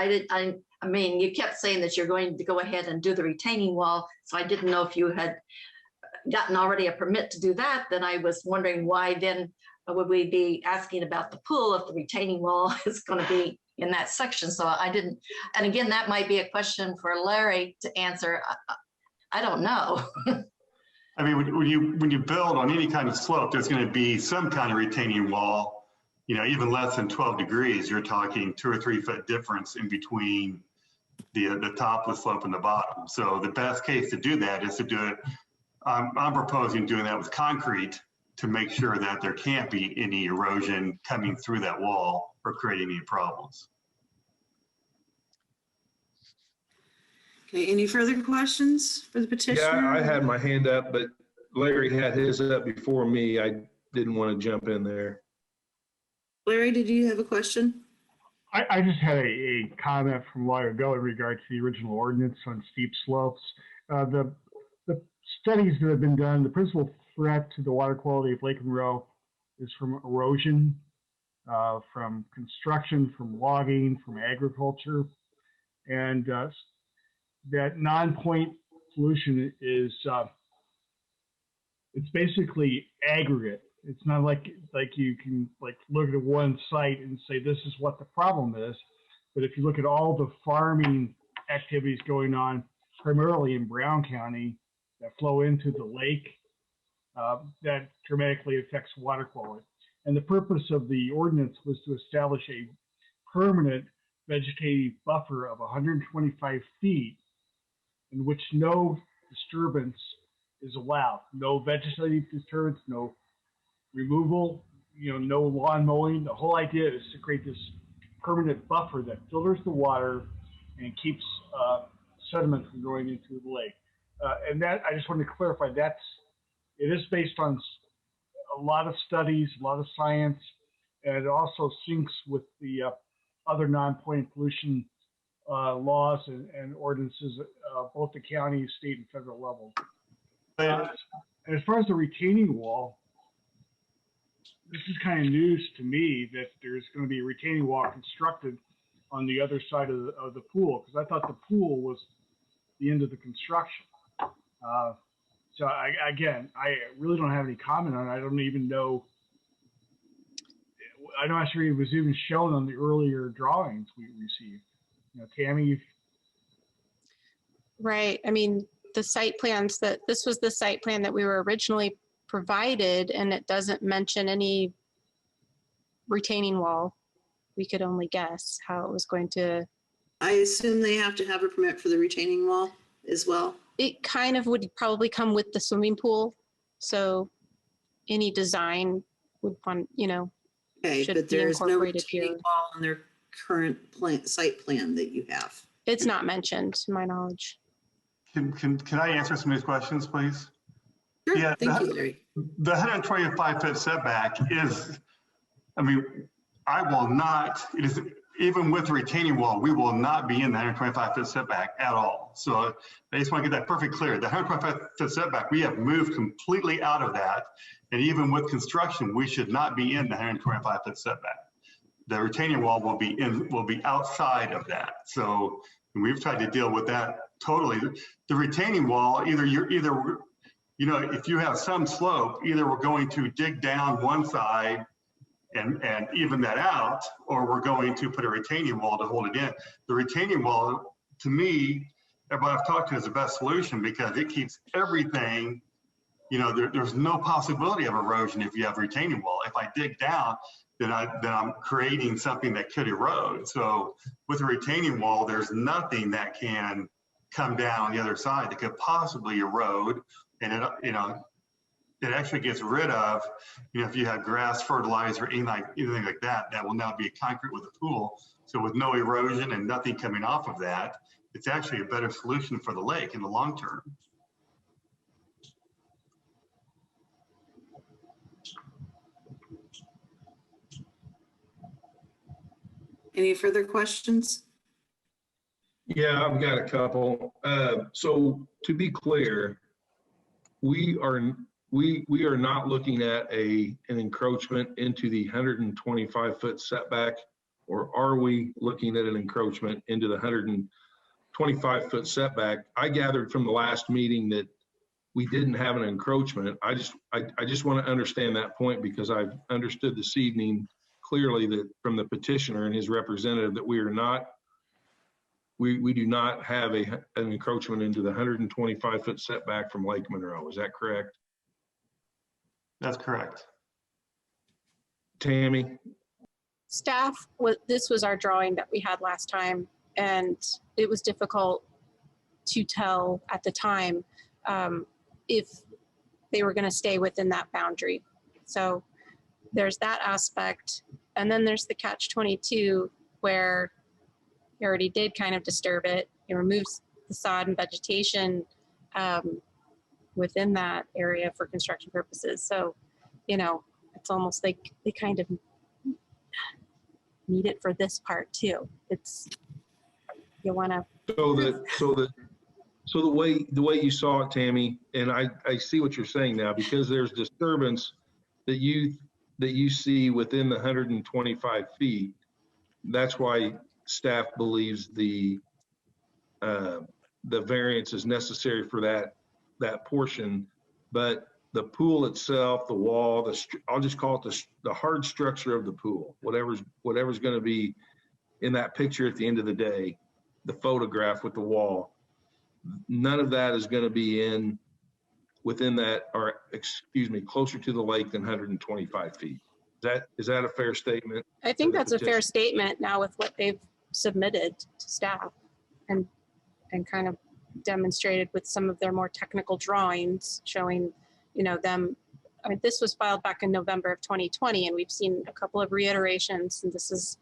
I mean, you kept saying that you're going to go ahead and do the retaining wall, so I didn't know if you had gotten already a permit to do that. Then I was wondering why then would we be asking about the pool if the retaining wall is going to be in that section? So I didn't, and again, that might be a question for Larry to answer. I don't know. I mean, when you build on any kind of slope, there's going to be some kind of retaining wall, even less than 12 degrees, you're talking 2 or 3 foot difference in between the top of the slope and the bottom. So the best case to do that is to do it. I'm proposing doing that with concrete to make sure that there can't be any erosion coming through that wall or creating any problems. Okay, any further questions for the petitioner? Yeah, I had my hand up, but Larry had his up before me. I didn't want to jump in there. Larry, did you have a question? I just had a comment from a while ago in regard to the original ordinance on steep slopes. The studies that have been done, the principal threat to the water quality of Lake Monroe is from erosion, from construction, from logging, from agriculture. And that non-point pollution is, it's basically aggregate. It's not like you can look at one site and say this is what the problem is. But if you look at all the farming activities going on, primarily in Brown County, that flow into the lake, that dramatically affects water quality. And the purpose of the ordinance was to establish a permanent vegetative buffer of 125 feet in which no disturbance is allowed. No vegetative disturbance, no removal, no lawn mowing. The whole idea is to create this permanent buffer that filters the water and keeps sediment from going into the lake. And that, I just wanted to clarify, it is based on a lot of studies, a lot of science, and it also syncs with the other non-point pollution laws and ordinances, both the county, state, and federal level. And as far as the retaining wall, this is kind of news to me that there's going to be a retaining wall constructed on the other side of the pool, because I thought the pool was the end of the construction. So I really don't have any comment on it. I don't even know. I'm not sure it was even shown on the earlier drawings we received. Tammy. Right. I mean, the site plans this was the site plan that we were originally provided, and it doesn't mention any retaining wall. We could only guess how it was going to. I assume they have to have a permit for the retaining wall as well. It kind of would probably come with the swimming pool. So any design would want, Okay, should but be there's no incorporated retaining here. wall on their current site plan that you have. It's not mentioned, to my knowledge. Can I answer some of these questions, please? Sure, Yeah, thank you, Larry. The 125-foot setback is, I mean, I will not, it even with the retaining wall, we will not be in the 125-foot setback at all. So I just want to get that perfectly clear. The 125-foot setback, we have moved completely out of that. And even with construction, we should not be in the 125-foot setback. The retaining wall will be outside of that. So we've tried to deal with that totally. The retaining wall, if you have some slope, either we're going to dig down one side and even that out, or we're going to put a retaining wall to hold it in. The retaining wall, to me, everybody I've talked to, is the best solution because it keeps everything, there's no possibility of erosion if you have a retaining wall. If I dig down, then I'm creating something that could erode. So with a retaining wall, there's nothing that can come down on the other side that could possibly erode. And it actually gets rid of, if you have grass, fertilizer, anything like that, that will now be a concrete with a pool. So with no erosion and nothing coming off of that, it's actually a better solution for the lake in the long term. Any further questions? Yeah, I've got a couple. So to be clear, we are not looking at an encroachment into the 125-foot setback, or are we looking at an encroachment into the 125-foot setback? I gathered from the last meeting that we didn't have an encroachment. I just want to understand that point, because I've understood this evening clearly that from the petitioner and his representative that we do not have an encroachment into the 125-foot setback from Lake Monroe. Is that correct? That's correct. Tammy? Staff, this was our drawing that we had last time, and it was difficult to tell at the time if they were going to stay within that boundary. So there's that aspect. And then there's the catch-22 where he already did kind of disturb it. It removes the sod and vegetation within that area for construction purposes. So, it's almost like they kind of need it for this part too. You want to. So the way you saw it, Tammy, and I see what you're saying now, because there's disturbance that you see within the 125 feet. That's why staff believes the variance is necessary for that portion. But the pool itself, the wall, I'll just call it the hard structure of the pool, whatever's going to be in that picture at the end of the day, the photograph with the wall, none of that is going to be within that, or excuse me, closer to the lake than 125 feet. Is that a fair statement? I think that's a fair statement now with what they've submitted to staff and kind of demonstrated with some of their more technical drawings showing, them. I mean, this was filed back in November of 2020, and we've seen a couple of reiterations, and this is,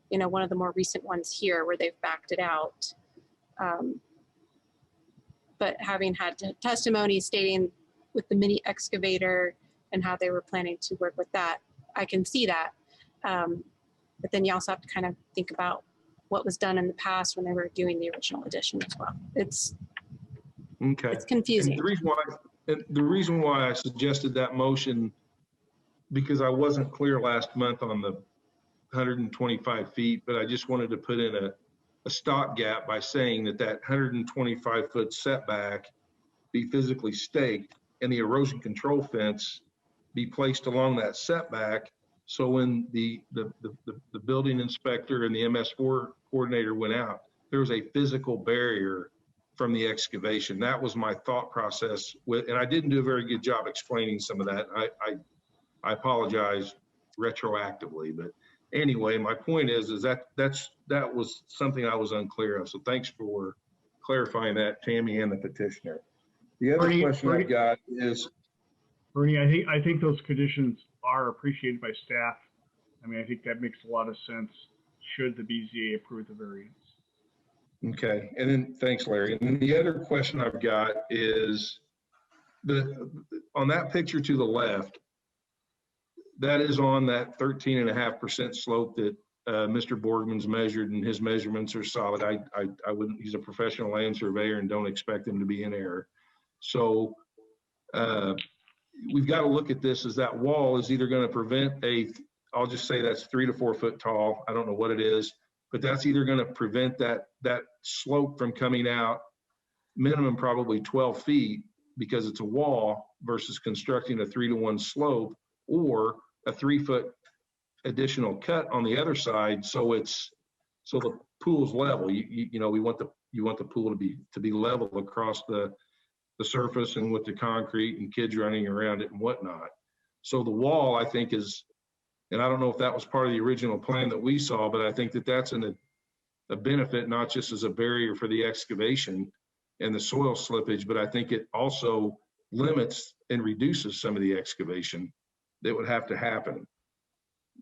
one of the more recent ones here where they've backed it out. But having had testimony stating with the mini excavator and how they were planning to work with that, I can see that. But then you also have to kind of think about what was done in the past when they were doing the original addition as well. It's confusing. And the reason why I suggested that motion, because I wasn't clear last month on the 125 feet, but I just wanted to put in a stopgap by saying that 125-foot setback be physically staked and the erosion control fence be placed along that setback. So when the building inspector and the MS4 coordinator went out, there was a physical barrier from the excavation. That was my thought process and I didn't do a very good job explaining some of that. I apologize retroactively, but anyway, my point is that was something I was unclear of. So thanks for clarifying that, Tammy and the petitioner. The other question I got is, Bernie, I think those conditions are appreciated by staff. I mean, I think that makes a lot of sense should the BZA approve the variance. okay, and then thanks, Larry. And then the other question I've got is on that picture to the left, that is on that 13.5% slope that Mr. Borgman's measured and his measurements are solid. I wouldn't, he's a professional land surveyor and don't expect him to be in error. So we've got to look at this as that wall is either going to prevent I'll just say that's 3 to 4 foot tall. I don't know what it is, but that's either going to prevent that slope from coming out minimum probably 12 feet because it's a wall versus constructing a 3-to-1 slope, or a 3-foot additional cut on the other side. So the pool's level. You know, you want the pool to be level across the surface and with the concrete and kids running around it and whatnot. So the wall, I think, is, and I don't know if that was part of the original plan that we saw, but I think that that's a benefit, not just as a barrier for the excavation and the soil slippage, but I think it also limits and reduces some of the excavation that would have to happen.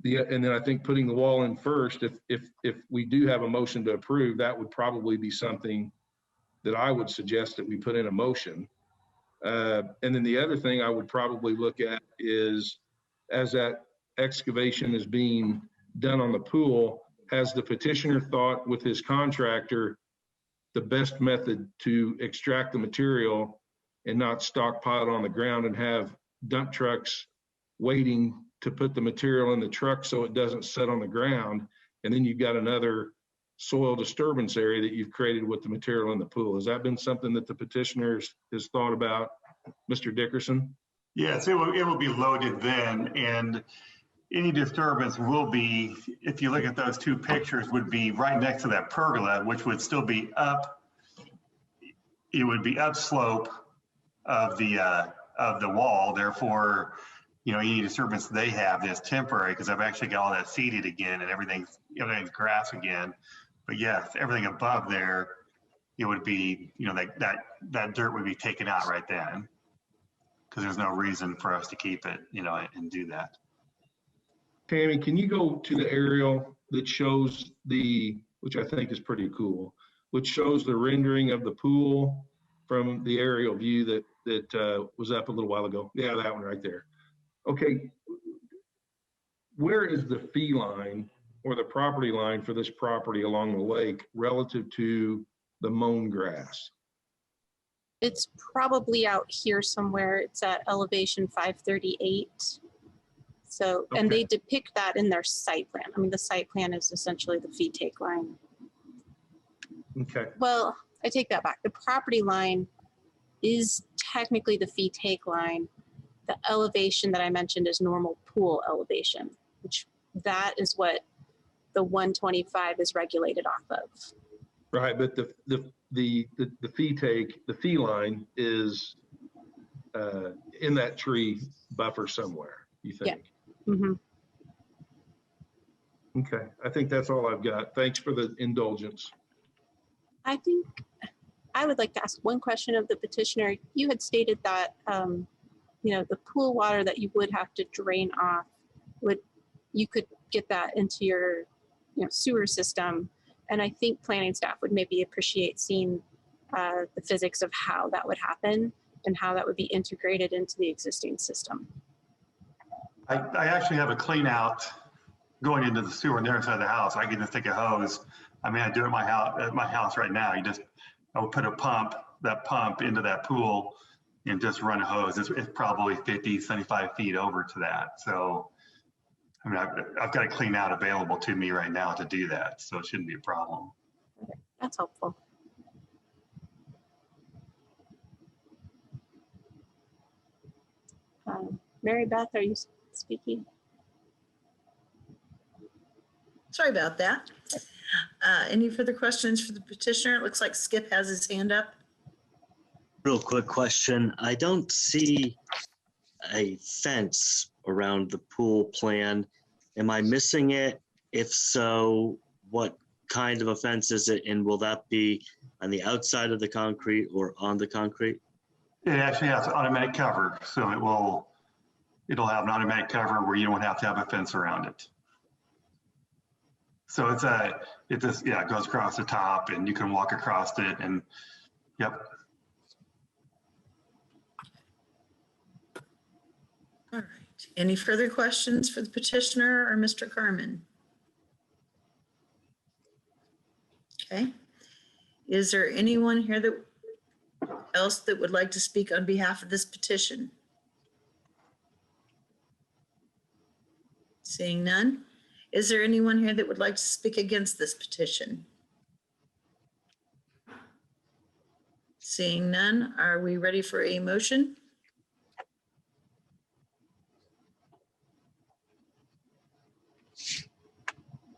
And then I think putting the wall in first, if we do have a motion to approve, that would probably be something that I would suggest that we put in a motion. And then the other thing I would probably look at is, as that excavation is being done on the pool, has the petitioner thought with his contractor the best method to extract the material and not stockpile it on the ground and have dump trucks waiting to put the material in the truck so it doesn't sit on the ground, and then you've got another soil disturbance area that you've created with the material in the pool. Has that been something that the petitioner has thought about, Mr. Dickerson? Yes, it will be loaded then, and any disturbance will be, if you look at those two pictures, would be right next to that pergola, which would still be up. It would be upslope of the wall. Therefore, you know, any disturbance they have is temporary because I've actually got all that seeded again and everything's grass again. But yes, everything above there, it would be, you know, that dirt would be taken out right then because there's no reason for us to keep it, you know, and do that. Tammy, can you go to the aerial that shows which I think is pretty cool, which shows the rendering of the pool from the aerial view that was up a little while ago? Yeah, that one right there. Okay, where is the fee line or the property line for this property along the lake relative to the mown grass? It's probably out here somewhere. It's at elevation 538. So, and Okay. they depict that in their site plan. I mean, the site plan is essentially the fee take line. Okay. Well, I take that back. The property line is technically the fee take line. The elevation that I mentioned is normal pool elevation, which that is what the 125 is regulated off of. Right, but the fee line is in that tree buffer somewhere, you think? Yeah. Mm-hmm. Okay, I think that's all I've got. Thanks for the indulgence. I think I would like to ask one question of the petitioner. You had stated that, you know, the pool water that you would have to drain off, you could get that into your, you know, sewer system. And I think planning staff would maybe appreciate seeing the physics of how that would happen and how that would be integrated into the existing system. I actually have a clean out going into the sewer on the other side of the house. I can just take a hose. I mean, I do it at my house right now. I would put that pump into that pool and just run a hose. It's probably 50, 75 feet over to that. So, I mean, I've got a clean out available to me right now to do that. So it shouldn't be a problem. Okay, that's helpful. Mary Beth, are you speaking? Sorry about that. Any further questions for the petitioner? It looks like Skip has his hand up. Real quick question. I don't see a fence around the pool plan. Am I missing it? If so, what kind of a fence is it? And will that be on the outside of the concrete or on the concrete? It actually has automatic cover. So it'll have an automatic cover where you don't have to have a fence around it. So it goes across the top and you can walk across it and yep. All right. Any further questions for the petitioner or Mr. Carmen? Okay. Is there anyone here else that would like to speak on behalf of this petition? Seeing none. Is there anyone here that would like to speak against this petition? Seeing none, are we ready for a motion?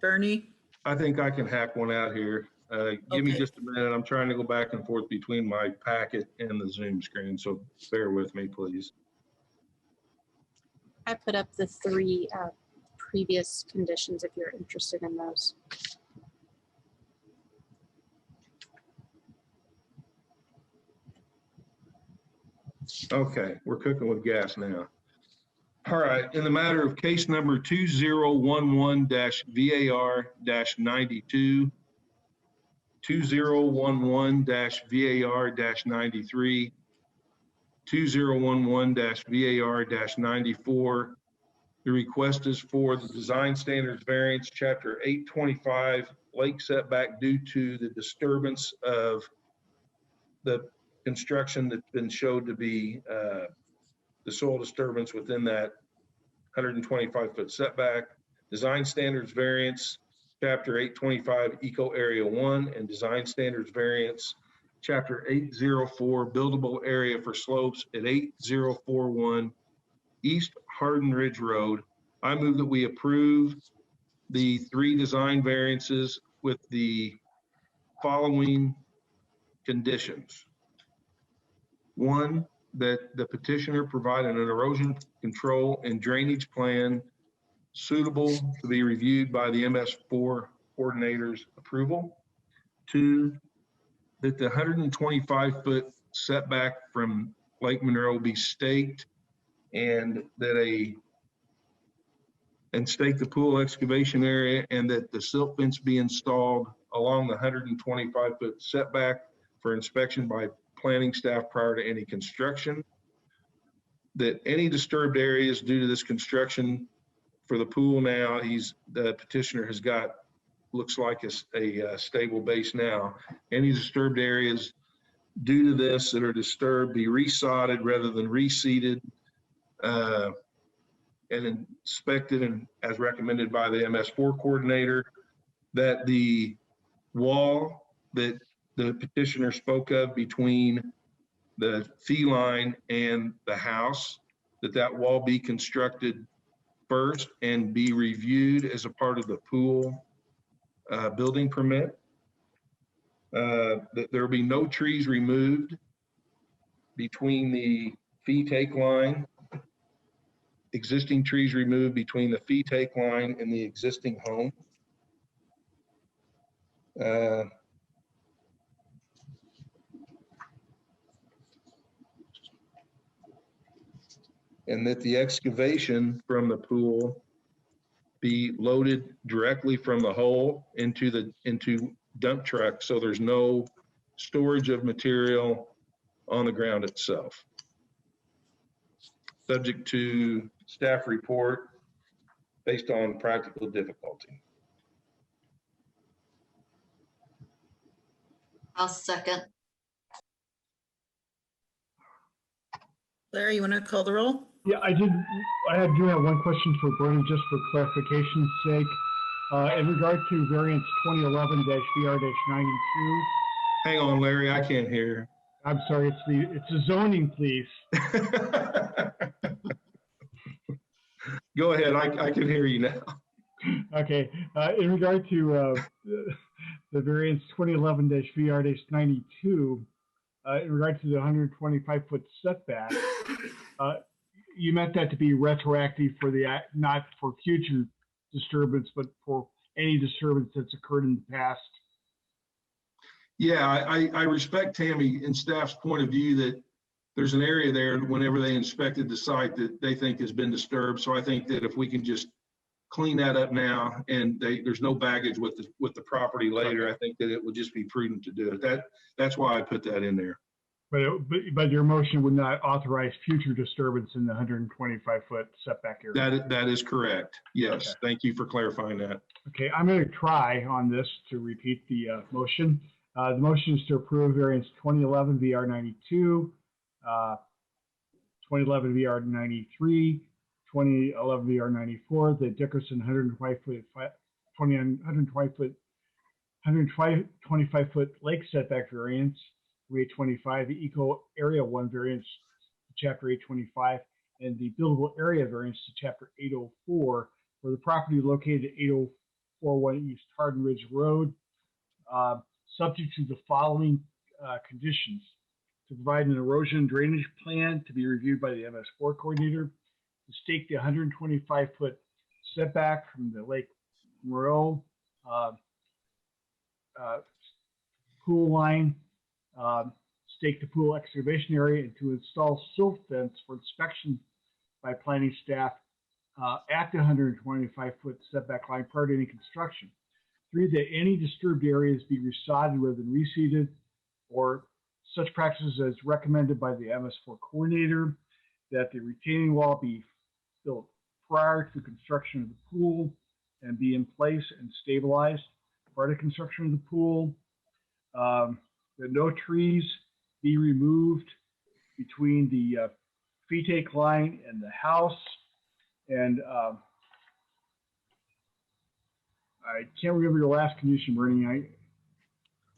Bernie? I think I can hack one out here. Give me Okay. just a minute. I'm trying to go back and forth between my packet and the Zoom screen, so bear with me, please. I put up the three previous conditions if you're interested in those. Okay, we're cooking with gas now. All right, in the matter of case number 2011-VAR-92, 2011-VAR-93, 2011-VAR-94. The request is for the design standards variance, chapter 825, lake setback due to the disturbance of the construction that's been showed to be the soil disturbance within that 125-foot setback. Design standards variance, chapter 825, eco area 1, and design standards variance, chapter 804, buildable area for slopes at 8041 East Hardin Ridge Road. I move that we approve the 3 design variances with the following conditions. 1, that the petitioner provide an erosion control and drainage plan suitable to be reviewed by the MS4 coordinator's approval. 2, that the 125-foot setback from Lake Monroe be staked and stake the pool excavation area, and that the silt fence be installed along the 125-foot setback for inspection by planning staff prior to any construction. That any disturbed areas due to this construction for the pool now, the petitioner has got, looks like a stable base now. Any disturbed areas due to this that are disturbed be resodded rather than reseeded, and inspected and as recommended by the MS4 coordinator. That the wall that the petitioner spoke of between the fee line and the house, that wall be constructed first and be reviewed as a part of the pool building permit. That there will be no trees removed between the fee take line, existing trees removed between the fee take line and the existing home. And that the excavation from the pool be loaded directly from the hole into dump truck, so there's no storage of material on the ground itself. Subject to staff report based on practical difficulty. I'll second. Larry, you want to call the roll? Yeah, I do have one question for Bernie, just for clarification's sake. In regard to variance 2011-VR-92. Hang on, Larry, I can't hear. I'm sorry, it's the zoning, please. Go ahead, I can hear you now. Okay, in regard to the variance 2011-VR-92, in regard to the 125-foot setback, you meant that to be retroactive for not for future disturbance, but for any disturbance that's occurred in the past. Yeah, I respect Tammy and staff's point of view that there's an area there whenever they inspected the site that they think has been disturbed. So I think that if we can just clean that up now and there's no baggage with the property later, I think that it would just be prudent to do it. That's why I put that in there. But your motion would not authorize future disturbance in the 125-foot setback area. That is correct. Yes. Okay. Thank you for clarifying that. Okay, I'm going to try on this to repeat the motion. The motion is to approve variance 2011 VR 92, 2011 VR 93, 2011 VR 94, the Dickerson 125-foot lake setback variance, 825, the Eco Area 1 variance to Chapter 825, and the buildable area variance to Chapter 804 for the property located at 8041 East Hardin Ridge Road, subject to the following conditions: to provide an erosion drainage plan to be reviewed by the MS4 coordinator, to stake the 125-foot setback from the Lake Monroe pool line, stake the pool excavation area, and to install silt fence for inspection by planning staff at the 125-foot setback line prior to any construction. 3, that any disturbed areas be resodded rather than reseeded, or such practices as recommended by the MS4 coordinator, that the retaining wall be built prior to construction of the pool and be in place and stabilized prior to construction of the pool, that no trees be removed between the feed take line and the house, and I can't remember your last condition, Bernie.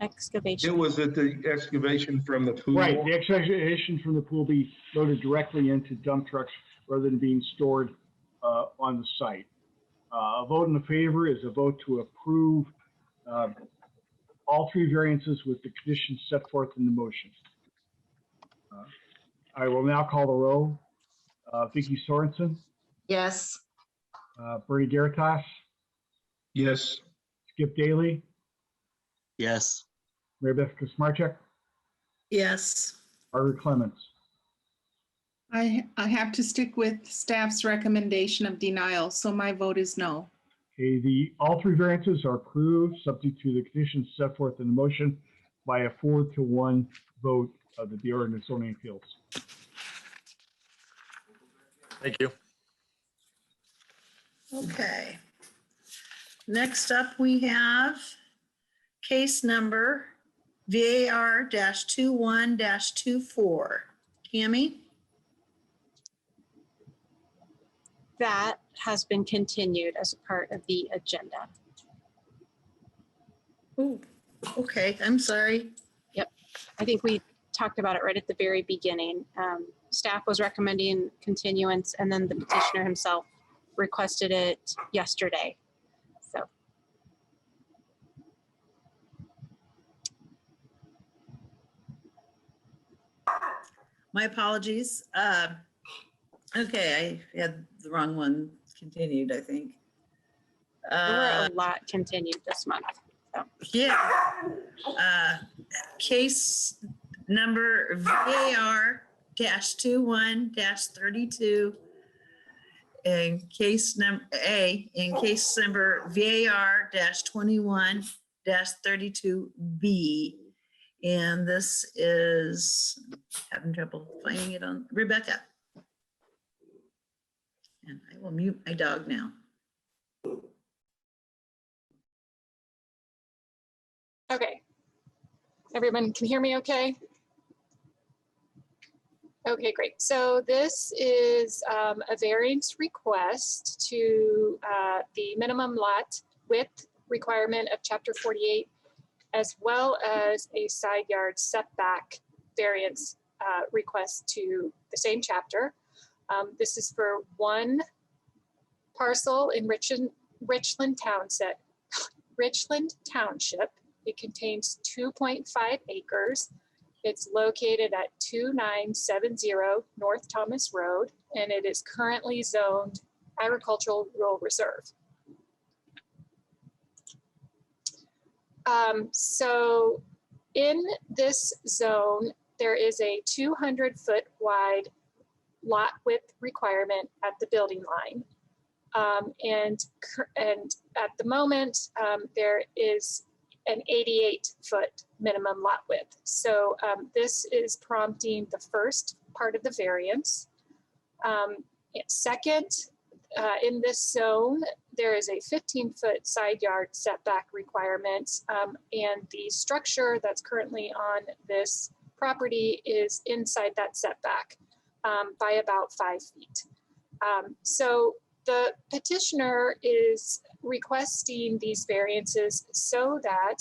Excavation. It was that the excavation from the pool. Right, the excavation from the pool be loaded directly into dump trucks rather than being stored on the site. A vote in the favor is a vote to approve all 3 variances with the conditions set forth in the motion. I will now call the roll. Vicki Sorensen, Yes. Bernie Garitas, Yes. Skip Daly, Yes. Mary Beth Kasmarchak, Yes. Margaret Clements. I have to stick with staff's recommendation of denial, so my vote is no. Okay, all 3 variances are approved, subject to the conditions set forth in the motion by a 4-to-1 vote of the Bureau of Zoning Appeals. Thank you. Okay. Next up, we have case number VAR-21-24. Tammy? That has been continued as a part of the agenda. Ooh, okay, I'm sorry. I think we talked about it right at the very beginning. Staff was recommending continuance, and then the petitioner himself requested it yesterday. So. My apologies. Okay, I had the wrong one continued, I think. There were a lot continued this month. So. Yeah. Case number VAR-21-32. And case number VAR-21-32B. And this is having trouble finding it on Rebecca. And I will mute my dog now. Okay. Everyone can hear me okay? Okay, great. So this is a variance request to the minimum lot width requirement of Chapter 48, as well as a side yard setback variance request to the same chapter. This is for one parcel in Richland Township. It contains 2.5 acres. It's located at 2970 North Thomas Road, and it is currently zoned agricultural rural reserve. So in this zone, there is a 200-foot wide lot width requirement at the building line. And at the moment, there is an 88-foot minimum lot width. So this is prompting the first part of the variance. Second, in this zone, there is a 15-foot side yard setback requirement, and the structure that's currently on this property is inside that setback by about 5 feet. So the petitioner is requesting these variances so that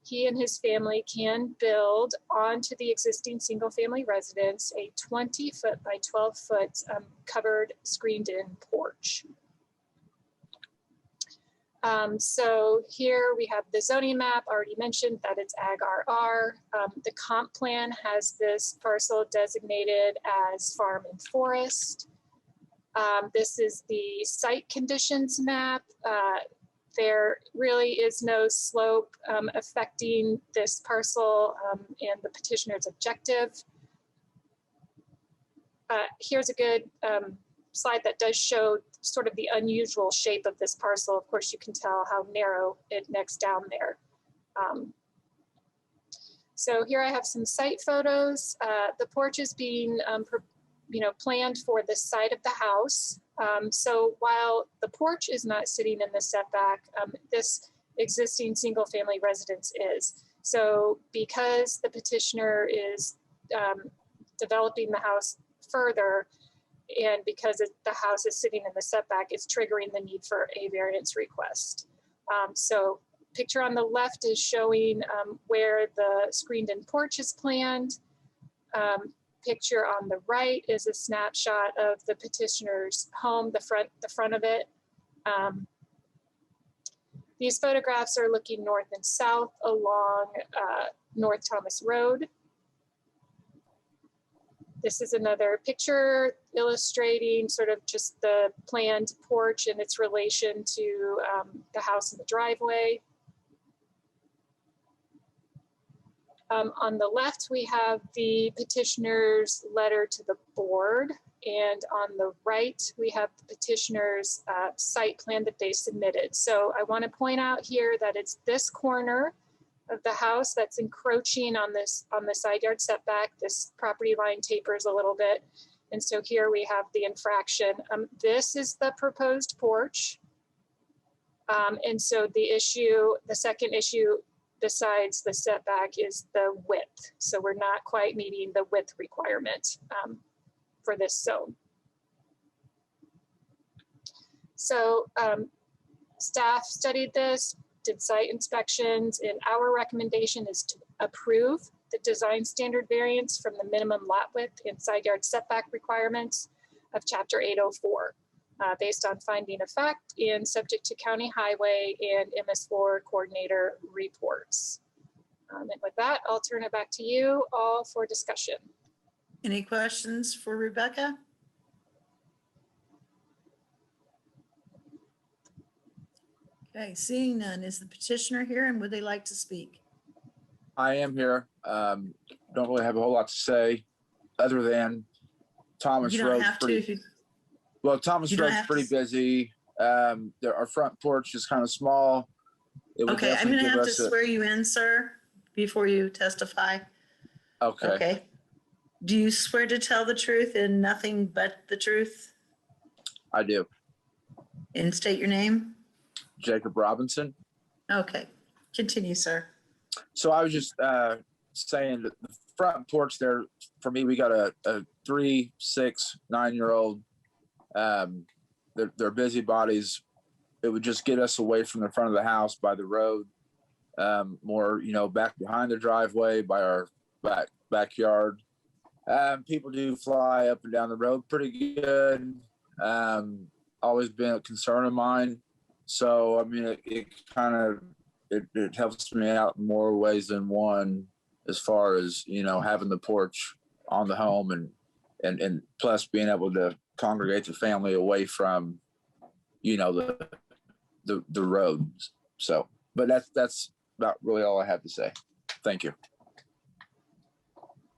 he and his family can build onto the existing single-family residence a 20-foot by 12-foot covered, screened-in porch. So here we have the zoning map, already mentioned that it's Ag RR. The comp plan has this parcel designated as farm and forest. This is the site conditions map. There really is no slope affecting this parcel and the petitioner's objective. Here's a good slide that does show sort of the unusual shape of this parcel. Of course, you can tell how narrow it necks down there. So here I have some site photos. The porch is being planned for the side of the house. So while the porch is not sitting in the setback, this existing single family residence is. So because the petitioner is developing the house further, and because the house is sitting in the setback, it's triggering the need for a variance request. So picture on the left is showing where the screened-in porch is planned. Picture on the right is a snapshot of the petitioner's home, the front of it. These photographs are looking north and south along North Thomas Road. This is another picture illustrating sort of just the planned porch and its relation to the house and the driveway. On the left, we have the petitioner's letter to the board, and on the right, we have the petitioner's site plan that they submitted. So I want to point out here that it's this corner of the house that's encroaching on the side yard setback. This property line tapers a little bit. And so here we have the infraction. This is the proposed porch. And so the second issue besides the setback is the width. So we're not quite meeting the width requirement for this zone. So staff studied this, did site inspections, and our recommendation is to approve the design standard variance from the minimum lot width and side yard setback requirements of Chapter 804, based on finding of fact and subject to county highway and MS4 coordinator reports. And with that, I'll turn it back to you all for discussion. Any questions for Rebecca? Okay, seeing none, is the petitioner here and would they like to speak? I am here. Don't really have a whole lot to say other than Thomas You don't Road's have to pretty, if you, well, Thomas you don't Road's have pretty to. busy. Our front porch is kind of small. It would Okay, I'm definitely gonna give have to us a- swear you in, sir, before you testify. Okay, Okay. Do you swear to tell the truth and nothing but the truth? I do. And state your name? Jacob Robinson. Okay, continue, sir. So I was just saying that the front porch there, for me, we got a 3, 6, 9-year-old. They're busybodies. It would just get us away from the front of the house by the road, more, back behind the driveway by our backyard. People do fly up and down the road pretty good. Always been a concern of mine. So, I mean, it helps me out in more ways than one, as far as, having the porch on the home and plus being able to congregate the family away from, the roads. So, but that's about really all I have to say. Thank you.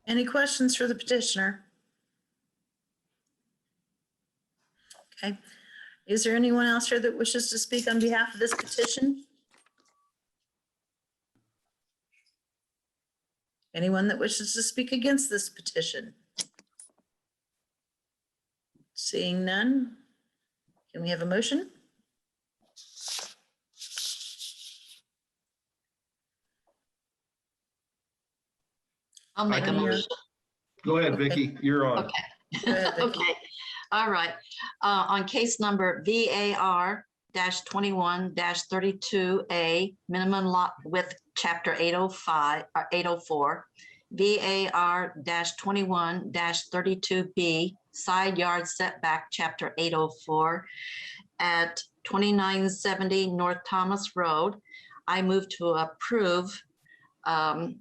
Any questions for the petitioner? Okay. Is there anyone else here that wishes to speak on behalf of this petition? Anyone that wishes to speak against this petition? Seeing none, can we have a motion? I'll make a Any, motion. Go ahead, Vicky, you're on. Okay. Go ahead, Vicky. Okay, all right. On case number VAR-21-32A, minimum lot width, chapter 805, or 804, VAR-21-32B, side yard setback, chapter 804, at 2970 North Thomas Road, I move to approve the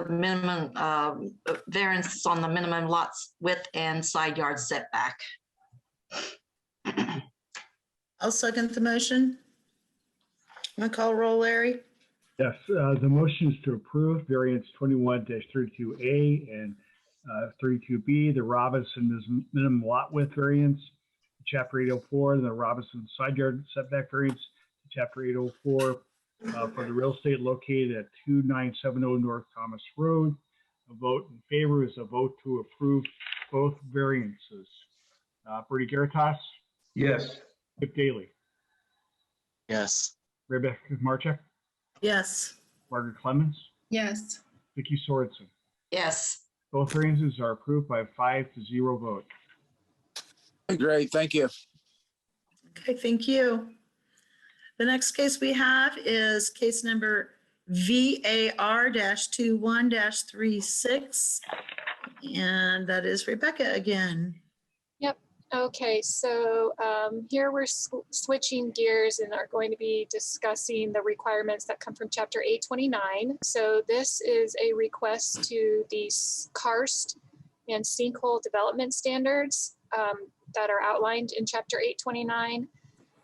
minimum variance on the minimum lots width and side yard setback. I'll second the motion. I'm gonna call roll, Larry. Yes, the motion is to approve variance 21-32A and 32B, the Robinson minimum lot width variance, chapter 804, and the Robinson side yard setback variance, chapter 804, for the real estate located at 2970 North Thomas Road. A vote in favor is a vote to approve both variances. Bertie Garitas, Yes. Skip Daly, Yes. Rebecca Marchek, Yes. Margaret Clemens, Yes. Vicky Sorensen. Yes, Both variances are approved by a 5-0 vote. Great, thank you. Okay, thank you. The next case we have is case number VAR-21-36. And that is Rebecca again. Okay, so here we're switching gears and are going to be discussing the requirements that come from Chapter 829. So this is a request to the karst and sinkhole development standards that are outlined in Chapter 829.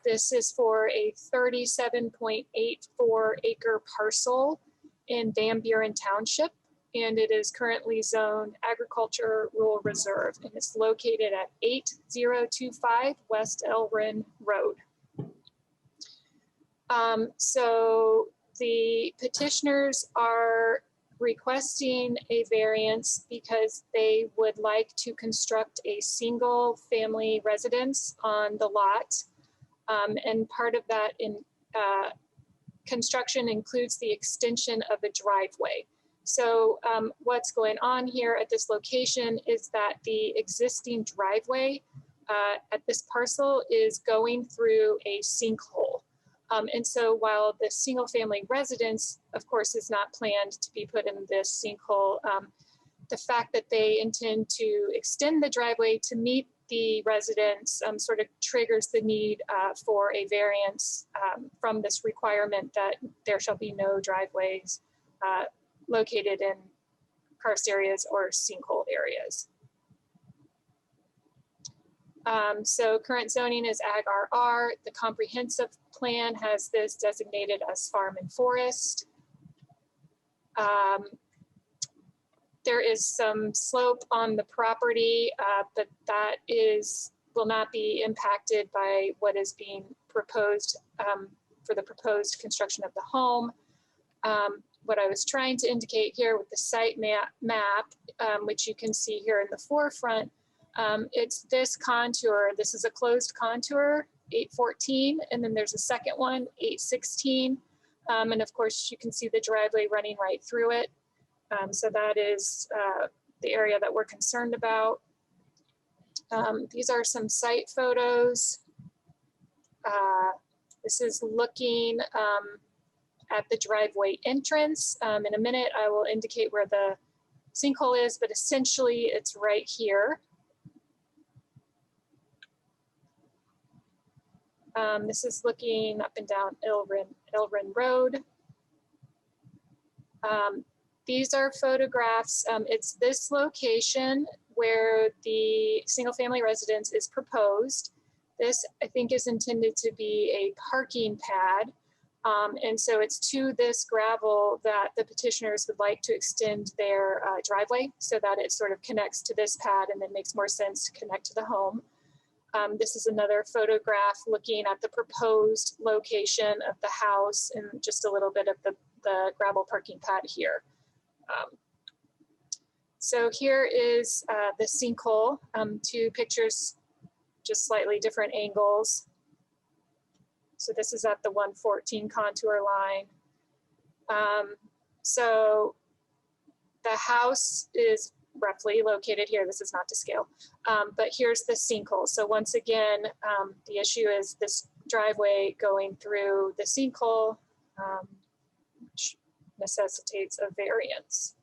This is for a 37.84 acre parcel in Van Buren Township, and it is currently zoned agriculture rural reserve, and it's located at 8025 West Elrin Road. So the petitioners are requesting a variance because they would like to construct a single family residence on the lot. And part of that construction includes the extension of a driveway. So what's going on here at this location is that the existing driveway at this parcel is going through a sinkhole. And so while the single family residence, of course, is not planned to be put in this sinkhole, the fact that they intend to extend the driveway to meet the residents sort of triggers the need for a variance from this requirement that there shall be no driveways located in karst areas or sinkhole areas. So current zoning is Ag RR. The comprehensive plan has this designated as farm and forest. There is some slope on the property, but that will not be impacted by what is being proposed for the proposed construction of the home. What I was trying to indicate here with the site map, which you can see here in the forefront, it's this contour. This is a closed contour, 814, and then there's a second one, 816. And of course, you can see the driveway running right through it. So that is the area that we're concerned about. These are some site photos. This is looking at the driveway entrance. In a minute, I will indicate where the sinkhole is, but essentially it's right here. This is looking up and down Elrin Road. These are photographs. It's this location where the single family residence is proposed. This, I think, is intended to be a parking pad. And so it's to this gravel that the petitioners would like to extend their driveway so that it sort of connects to this pad and then makes more sense to connect to the home. This is another photograph looking at the proposed location of the house and just a little bit of the the gravel parking pad here. So here is the sinkhole, 2 pictures, just slightly different angles. So this is at the 114 contour line. So the house is roughly located here. This is not to scale, but here's the sinkhole. So once again, the issue is this driveway going through the sinkhole, which necessitates a variance.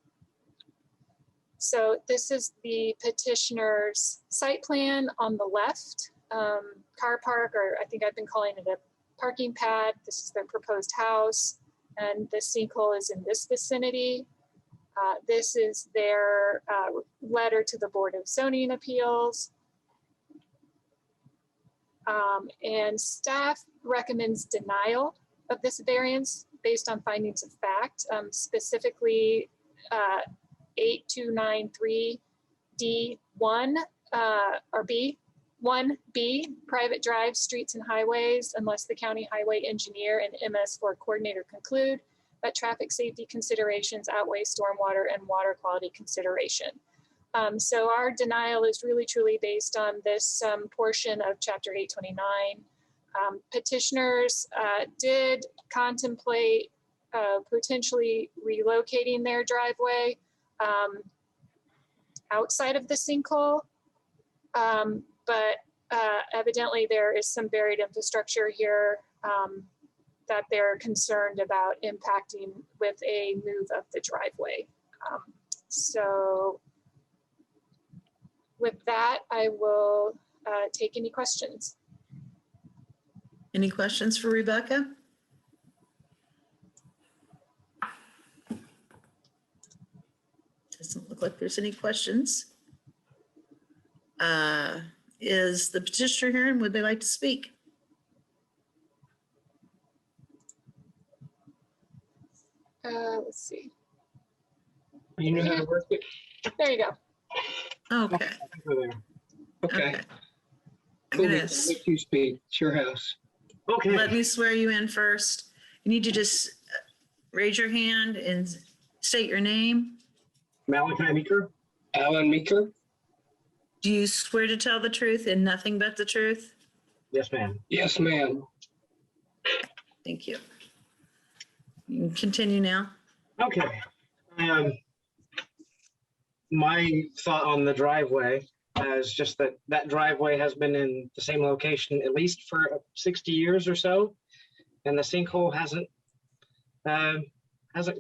So this is the petitioner's site plan on the left, car park, or I think I've been calling it a parking pad. This is their proposed house, and the sinkhole is in this vicinity. This is their letter to the Board of Zoning Appeals. And staff recommends denial of this variance based on findings of fact, specifically 8293 D1 or B, 1B, private drives, streets and highways, unless the county highway engineer and MS4 coordinator conclude that traffic safety considerations outweigh stormwater and water quality consideration. So our denial is really truly based on this portion of Chapter 829. Petitioners did contemplate potentially relocating their driveway outside of the sinkhole, but evidently there is some buried infrastructure here that they're concerned about impacting with a move of the driveway. So with that, I will take any questions. Any questions for Rebecca? Doesn't look like there's any questions. Is the petitioner here and would they like to speak? Let's see. You know how to work it? There you go. Okay. Okay. I'm Cool. gonna Let you speak. It's your house. Okay. let me swear you in first. You need to just raise your hand and state your name. Malachi Meeker. Alan Meeker. Do you swear to tell the truth and nothing but the truth? Yes, ma'am. Yes, ma'am. Thank you. You can continue now. Okay. My thought on the driveway is just that that driveway has been in the same location at least for 60 years or so, and the sinkhole hasn't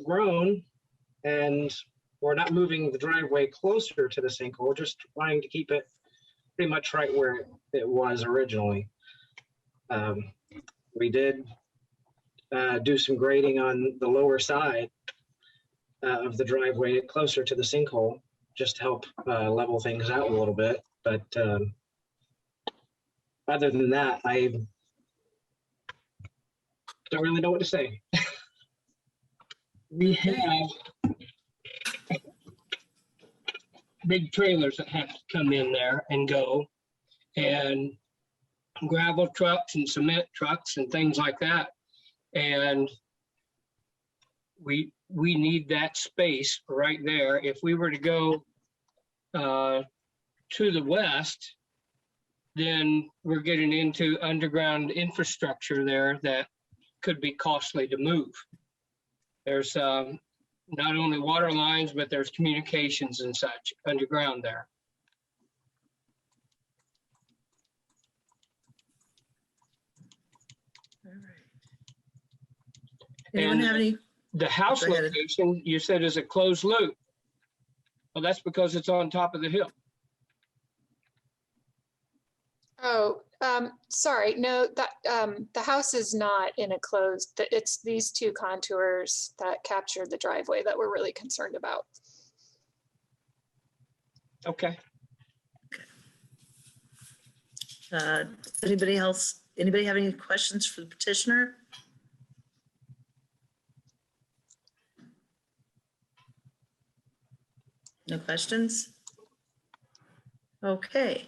grown, and we're not moving the driveway closer to the sinkhole, just trying to keep it pretty much right where it was originally. We did do some grading on the lower side of the driveway closer to the sinkhole, just to help level things out a little bit. But other than that, I don't really know what to say. We have big trailers that have to come in there and go, and gravel trucks and cement trucks and things like that. And we need that space right there. If we were to go to the west, then we're getting into underground infrastructure there that could be costly to move. There's not only water lines, but there's communications and such underground there. All right. Anyone have any? The house Go ahead. location, you said, is a closed loop. Well, that's because it's on top of the hill. Oh, sorry. No, that the house is not in a closed. It's these 2 contours that captured the driveway that we're really concerned about. Okay. Does anybody have any questions for the petitioner? No questions? Okay,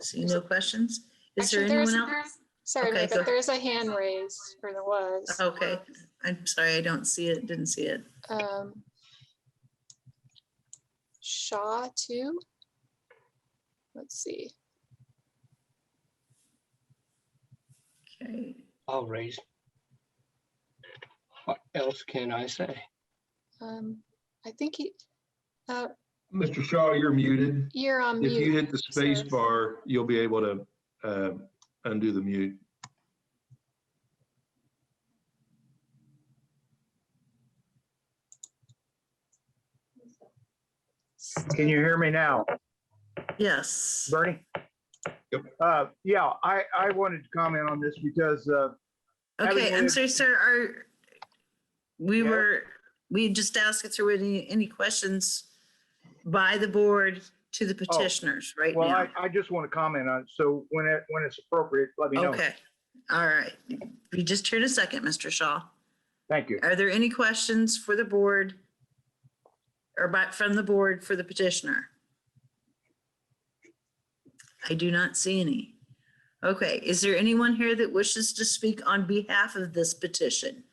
see no questions. Is there Actually, anyone else? Sorry, Okay, Rebecca, go. there's a hand raised, or there was. Okay, I'm sorry, I don't see it, didn't see it. Shaw too. Let's see. Okay. I'll raise. What else can I say? I think Mr. Shaw, you're muted. you're on If you mute. hit the space sir. bar, you'll be able to undo the mute. Can you hear me now, Yes. Bernie? Yep. Yeah, I wanted to comment on this because Okay, having I'm lived- sorry, sir, Yeah. we just asked if there were any questions by the board to the petitioners right well, now. I just want to comment on it. So when it's appropriate, let me know. Okay, all right. You just heard a second, Mr. Shaw. Thank you. Are there any questions for the board or from the board for the petitioner? I do not see any. Okay, is there anyone here that wishes to speak on behalf of this petition?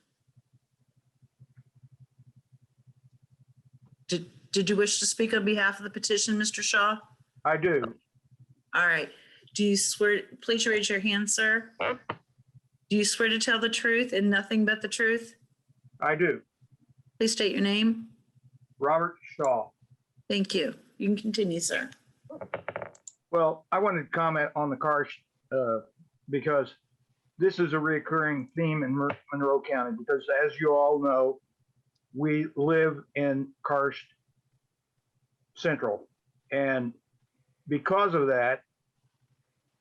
Did you wish to speak on behalf of the petition, Mr. Shaw? I do. All right. Do you swear, please raise your hand, sir. Do you swear to tell the truth and nothing but the truth? I do. Please state your name. Robert Shaw. Thank you. You can continue, sir. Well, I wanted to comment on the cars because this is a recurring theme in Monroe County because as you all know, we live in Karst Central. And because of that,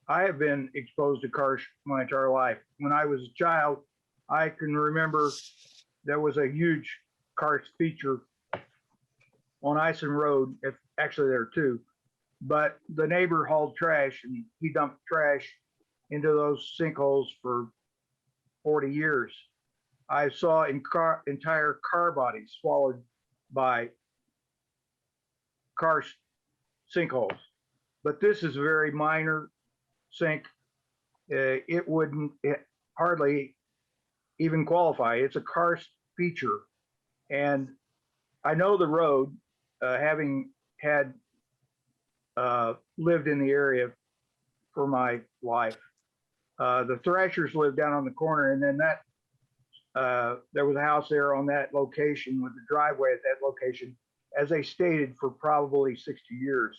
I have been exposed to Karst my entire life. When I was a child, I can remember there was a huge Karst feature on Ison Road. Actually, there are two. But the neighbor hauled trash and he dumped trash into those sinkholes for 40 years. I saw entire car bodies swallowed by karst sinkholes. But this is a very minor sink. It wouldn't hardly even qualify. It's a karst feature. And I know the road, having had lived in the area for my life. The Thrashers lived down on the corner, and then there was a house there on that location with the driveway at that location, as they stated, for probably 60 years.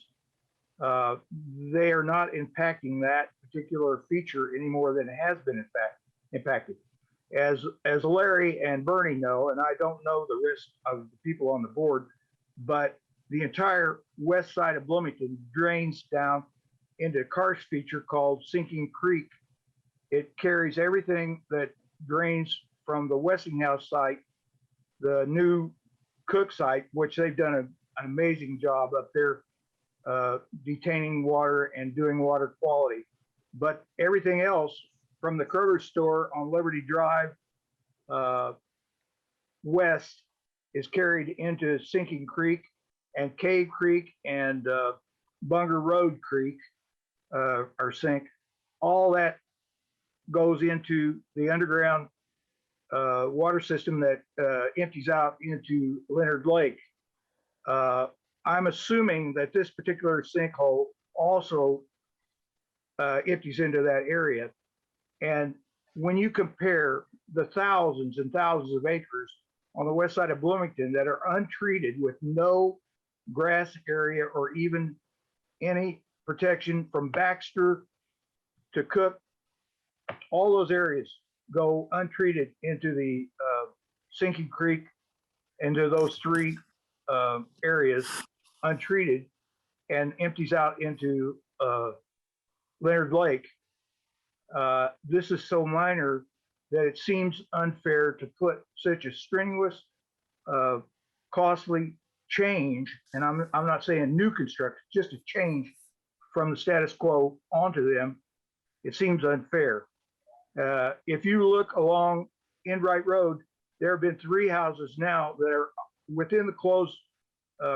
They are not impacting that particular feature any more than it has been impacted. As Larry and Bernie know, and I don't know the rest of the people on the board, but the entire west side of Bloomington drains down into a karst feature called Sinking Creek. It carries everything that drains from the Westinghouse site, the new Cook site, which they've done an amazing job up there detaining water and doing water quality. But everything else from the Kroger store on Liberty Drive west is carried into Sinking Creek and Cave Creek and Bunger Road Creek are sink. All that goes into the underground water system that empties out into Leonard Lake. I'm assuming that this particular sinkhole also empties into that area. And when you compare the thousands and thousands of acres on the west side of Bloomington that are untreated with no grass area or even any protection from Baxter to Cook, all those areas go untreated into the Sinking Creek, into those three areas untreated, and empties out into Leonard Lake. This is so minor that it seems unfair to put such a strenuous, costly change, and I'm not saying new construction, just a change from the status quo onto them. It seems unfair. If you look along Enright Road, there have been 3 houses now that are within the closed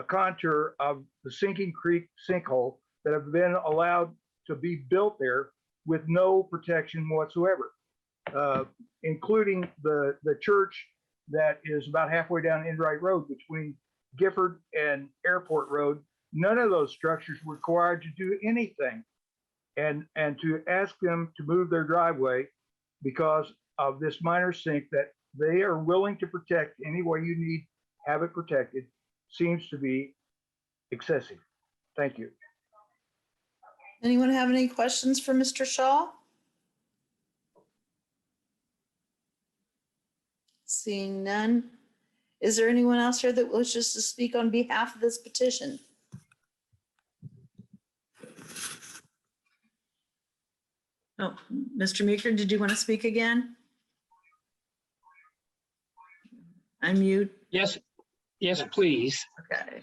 contour of the Sinking Creek sinkhole that have been allowed to be built there with no protection whatsoever, including the church that is about halfway down Enright Road between Gifford and Airport Road. None of those structures were required to do anything. And to ask them to move their driveway because of this minor sink that they are willing to protect any way you need, have it protected, seems to be excessive. Thank you. Anyone have any questions for Mr. Shaw? Seeing none. Is there anyone else here that wishes to speak on behalf of this petition? Oh, Mr. Meeker, did you want to speak again? Unmute. Yes, yes, please. Okay.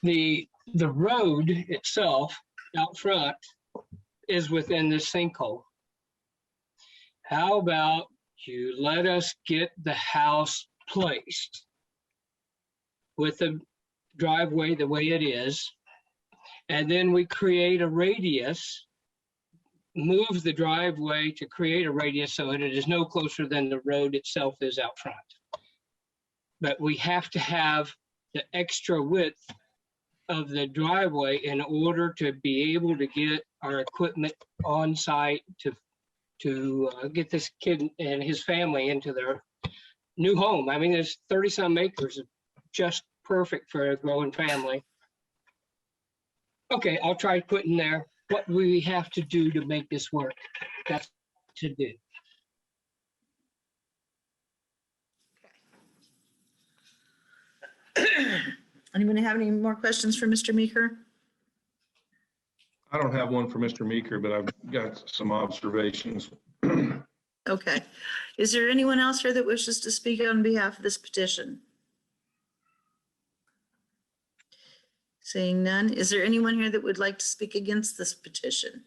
The road itself out front is within the sinkhole. How about you let us get the house placed with the driveway the way it is, and then we create a radius, move the driveway to create a radius so that it is no closer than the road itself is out front. But we have to have the extra width of the driveway in order to be able to get our equipment on site to get this kid and his family into their new home. I mean, there's 30-some acres, just perfect for a growing family. Okay, I'll try putting there what we have to do to make this work. That's to do. Anybody have any more questions for Mr. Meeker? I don't have one for Mr. Meeker, but I've got some observations. Okay. Is there anyone else here that wishes to speak on behalf of this petition? Seeing none. Is there anyone here that would like to speak against this petition?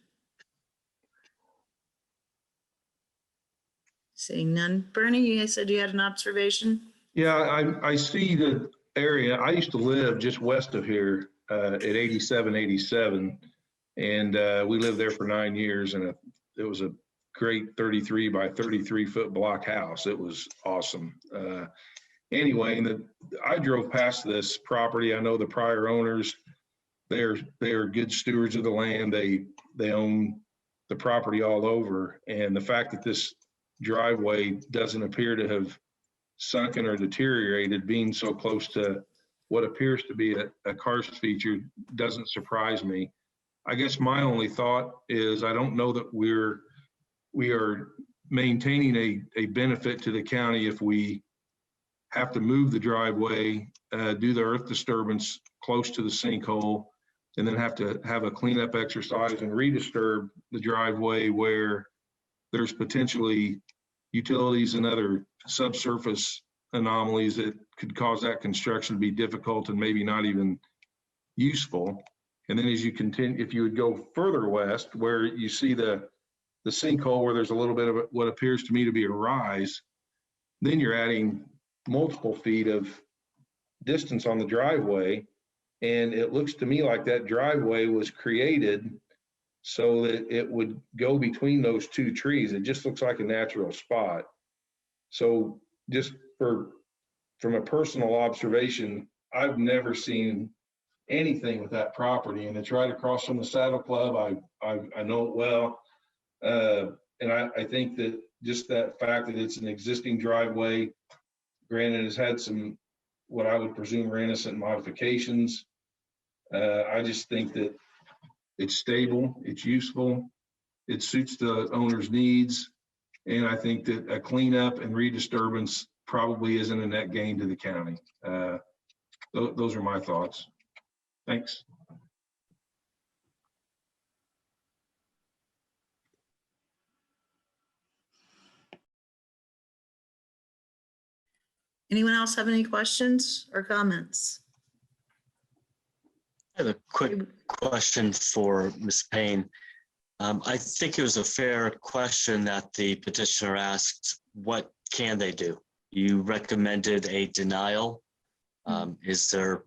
Seeing none. Bernie, you said you had an observation? Yeah, I see the area. I used to live just west of here at 8787, and we lived there for 9 years, and it was a great 33 by 33 foot block house. It was awesome. Anyway, I drove past this property. I know the prior owners. They are good stewards of the land. They own the property all over, and the fact that this driveway doesn't appear to have sunken or deteriorated, being so close to what appears to be a karst feature, doesn't surprise me. I guess my only thought is I don't know that we are maintaining a benefit to the county if we have to move the driveway, do the earth disturbance close to the sinkhole, and then have to have a cleanup exercise and redisturb the driveway where there's potentially utilities and other subsurface anomalies that could cause that construction to be difficult and maybe not even useful. And then as you continue, if you would go further west where you see the sinkhole where there's a little bit of what appears to me to be a rise, then you're adding multiple feet of distance on the driveway. And it looks to me like that driveway was created so that it would go between those two trees. It just looks like a natural spot. So just from a personal observation, I've never seen anything with that property, and it's right across from the Saddle Club. I know it well. And I think that just that fact that it's an existing driveway, granted has had some, what I would presume are innocent modifications. I just think that it's stable, it's useful, it suits the owner's needs. And I think that a cleanup and redisturbance probably isn't a net gain to the county. Those are my thoughts. Thanks. Anyone else have any questions or comments? I have a quick question for Ms. Payne. I think it was a fair question that the petitioner asked, what can they do? You recommended a denial. Is there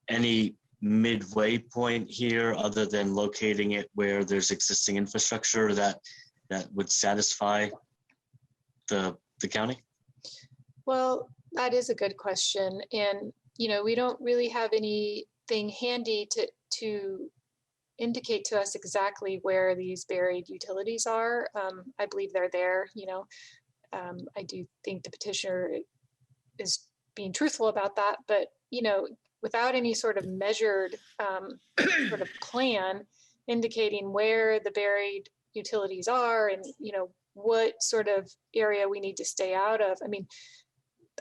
any midway point here other than locating it where there's existing infrastructure that would satisfy the county? Well, that is a good question. And, we don't really have anything handy to indicate to us exactly where these buried utilities are. I believe they're there, I do think the petitioner is being truthful about that, but, without any sort of measured sort of plan indicating where the buried utilities are and, what sort of area we need to stay out of. I mean,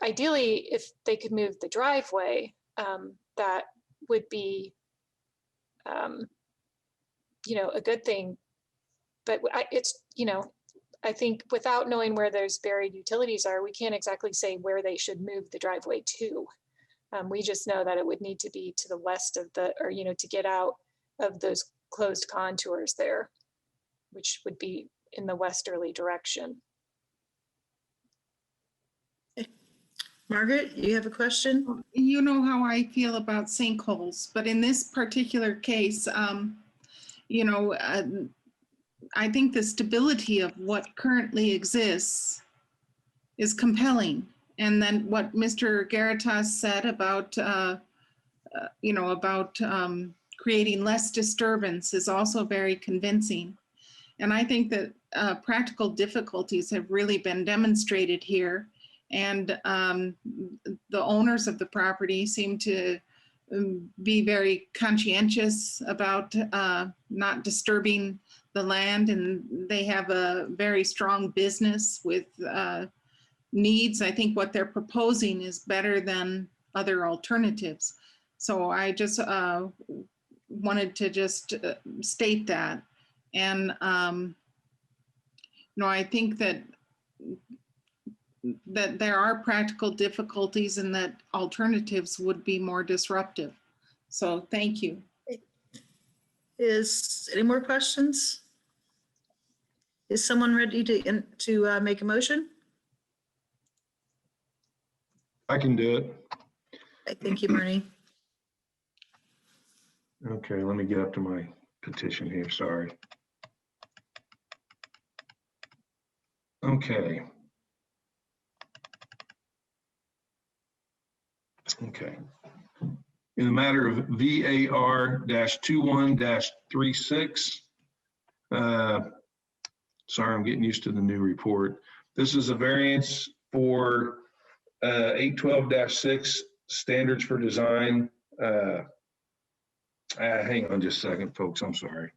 ideally, if they could move the driveway, that would be, a good thing. But I think without knowing where those buried utilities are, we can't exactly say where they should move the driveway to. We just know that it would need to be to the west of to get out of those closed contours there, which would be in the westerly direction. Margaret, you have a question? You know how I feel about sinkholes, but in this particular case, I think the stability of what currently exists is compelling. And then what Mr. Garitas said about, creating less disturbance is also very convincing. And I think that practical difficulties have really been demonstrated here. And the owners of the property seem to be very conscientious about not disturbing the land, and they have a very strong business with needs. I think what they're proposing is better than other alternatives. So I just wanted to just state that. And, I think that there are practical difficulties and that alternatives would be more disruptive. So thank you. Is any more questions? Is someone ready to make a motion? I can do it. Thank you, Marnie. Okay, let me get up to my petition here, sorry. Okay. Okay. In the matter of VAR-21-36, sorry, I'm getting used to the new report. This is a variance for 812-6 standards for design. Hang on just a second, folks, I'm sorry.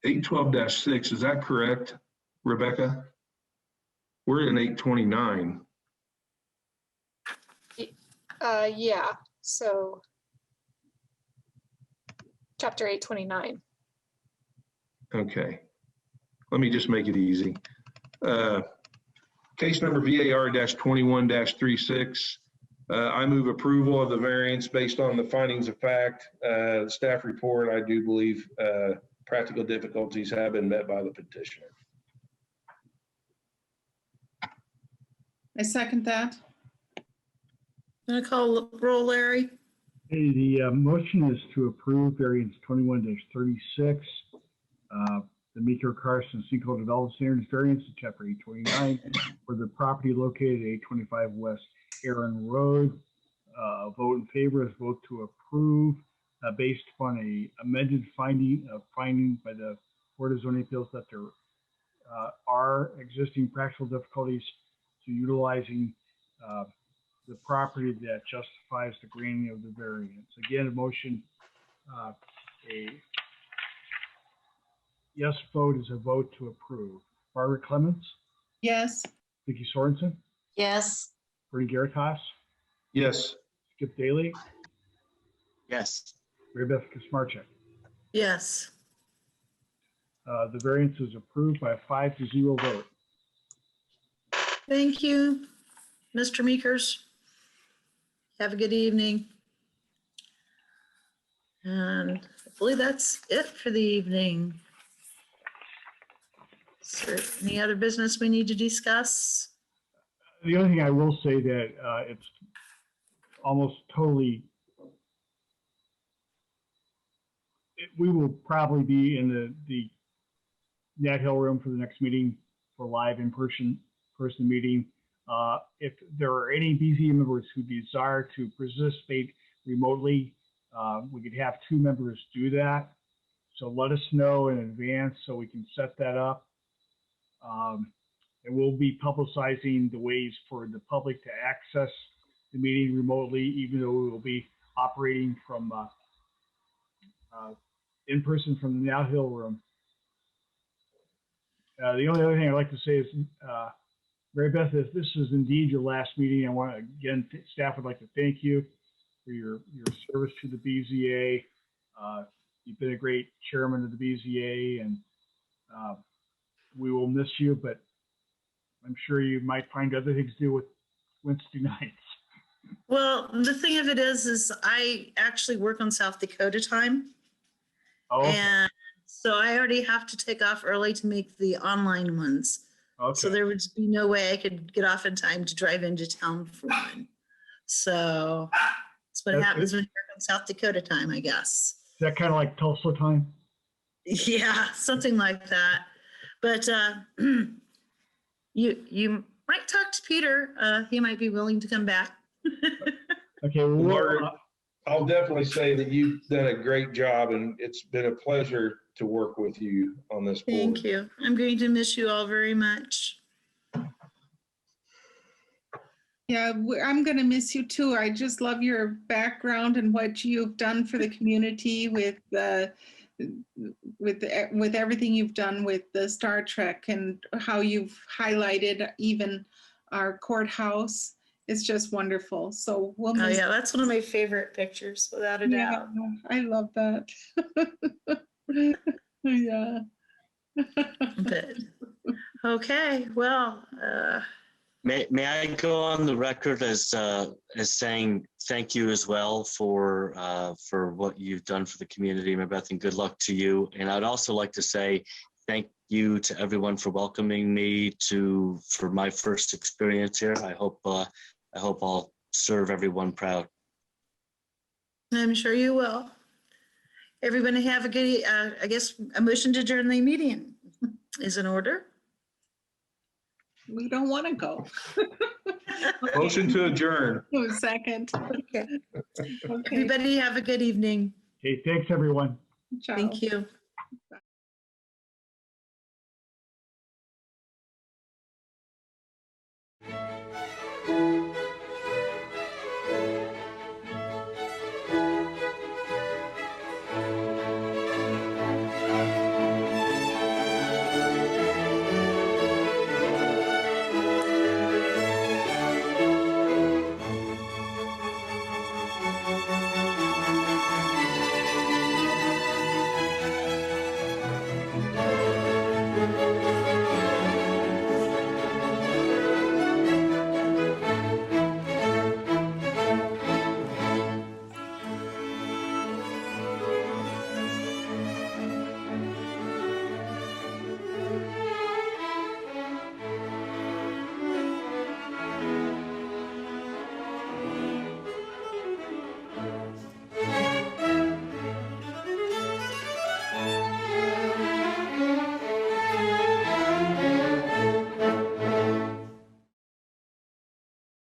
812-6, is that correct, Rebecca? We're in 829. Yeah, so chapter 829. Okay, let me just make it easy. Case number VAR-21-36. I move approval of the variance based on the findings of fact. Staff report, I do believe practical difficulties have been met by the petitioner. I second that. I'm gonna call roll, Larry. Okay, the motion is to approve variance 21-36. The Meeker Carson Sinkhole Development Standards variance in chapter 829 for the property located at 825 West Aaron Road. Vote in favor is vote to approve based upon a amended finding by the Board of Zoning Appeals that there are existing practical difficulties to utilizing the property that justifies the granting of the variance. Again, a motion, a yes vote is a vote to approve. Margaret Clemens? Yes. Vicki Sorensen? Yes. Bernie Garitas? Yes. Skip Daly? Yes. Mary Beth Kasmarchak? Yes. The variance is approved by a 5-0 vote. Thank you, Mr. Meekers. Have a good evening. And I believe that's it for the evening. Is there any other business we need to discuss? The only thing I will say that it's almost totally, we will probably be in the Nat Hill room for the next meeting for live in-person in-person meeting. If there are any BZA members who desire to participate remotely, we could have 2 members do that. So let us know in advance so we can set that up. And we'll be publicizing the ways for the public to access the meeting remotely, even though we will be operating from in person from the Now Hill room. The only other thing I'd like to say is, Mary Beth, if this is indeed your last meeting, I want to, again, staff would like to thank you for your service to the BZA. You've been a great chairman of the BZA, and we will miss you, but I'm sure you might find other things to do with Wednesday nights. Well, the thing of it is I actually work on South Dakota time. Oh, okay. And so I already have to take off early to make the online ones. Okay. So there would be no way I could get off in time to drive into town for one. So that's what happens when you work on South Dakota time, I guess. Is that kind of like Tulsa time? Yeah, something like that. But you might talk to Peter. He might be willing to come back. Okay. Well, Margaret, I'll definitely say that you've done a great job, and it's been a pleasure to work with you on this board. Thank you. I'm going to miss you all very much. Yeah, I'm going to miss you too. I just love your background and what you've done for the community with everything you've done with the Star Trek and how you've highlighted even our courthouse. It's just wonderful. So we'll Oh miss. yeah, that's one of my favorite pictures, without a Yeah, doubt. I love that. Yeah. But okay, well, May I go on the record as saying thank you as well for what you've done for the community, Mary Beth, and good luck to you. And I'd also like to say thank you to everyone for welcoming me for my first experience here. I hope I'll serve everyone proud. I'm sure you will. Everybody have a good, I guess, a motion to adjourn the meeting is in order. We don't want to go. Motion to adjourn. Second. Okay. Okay. Everybody have a good evening. Okay, thanks, everyone. Ciao. Thank you.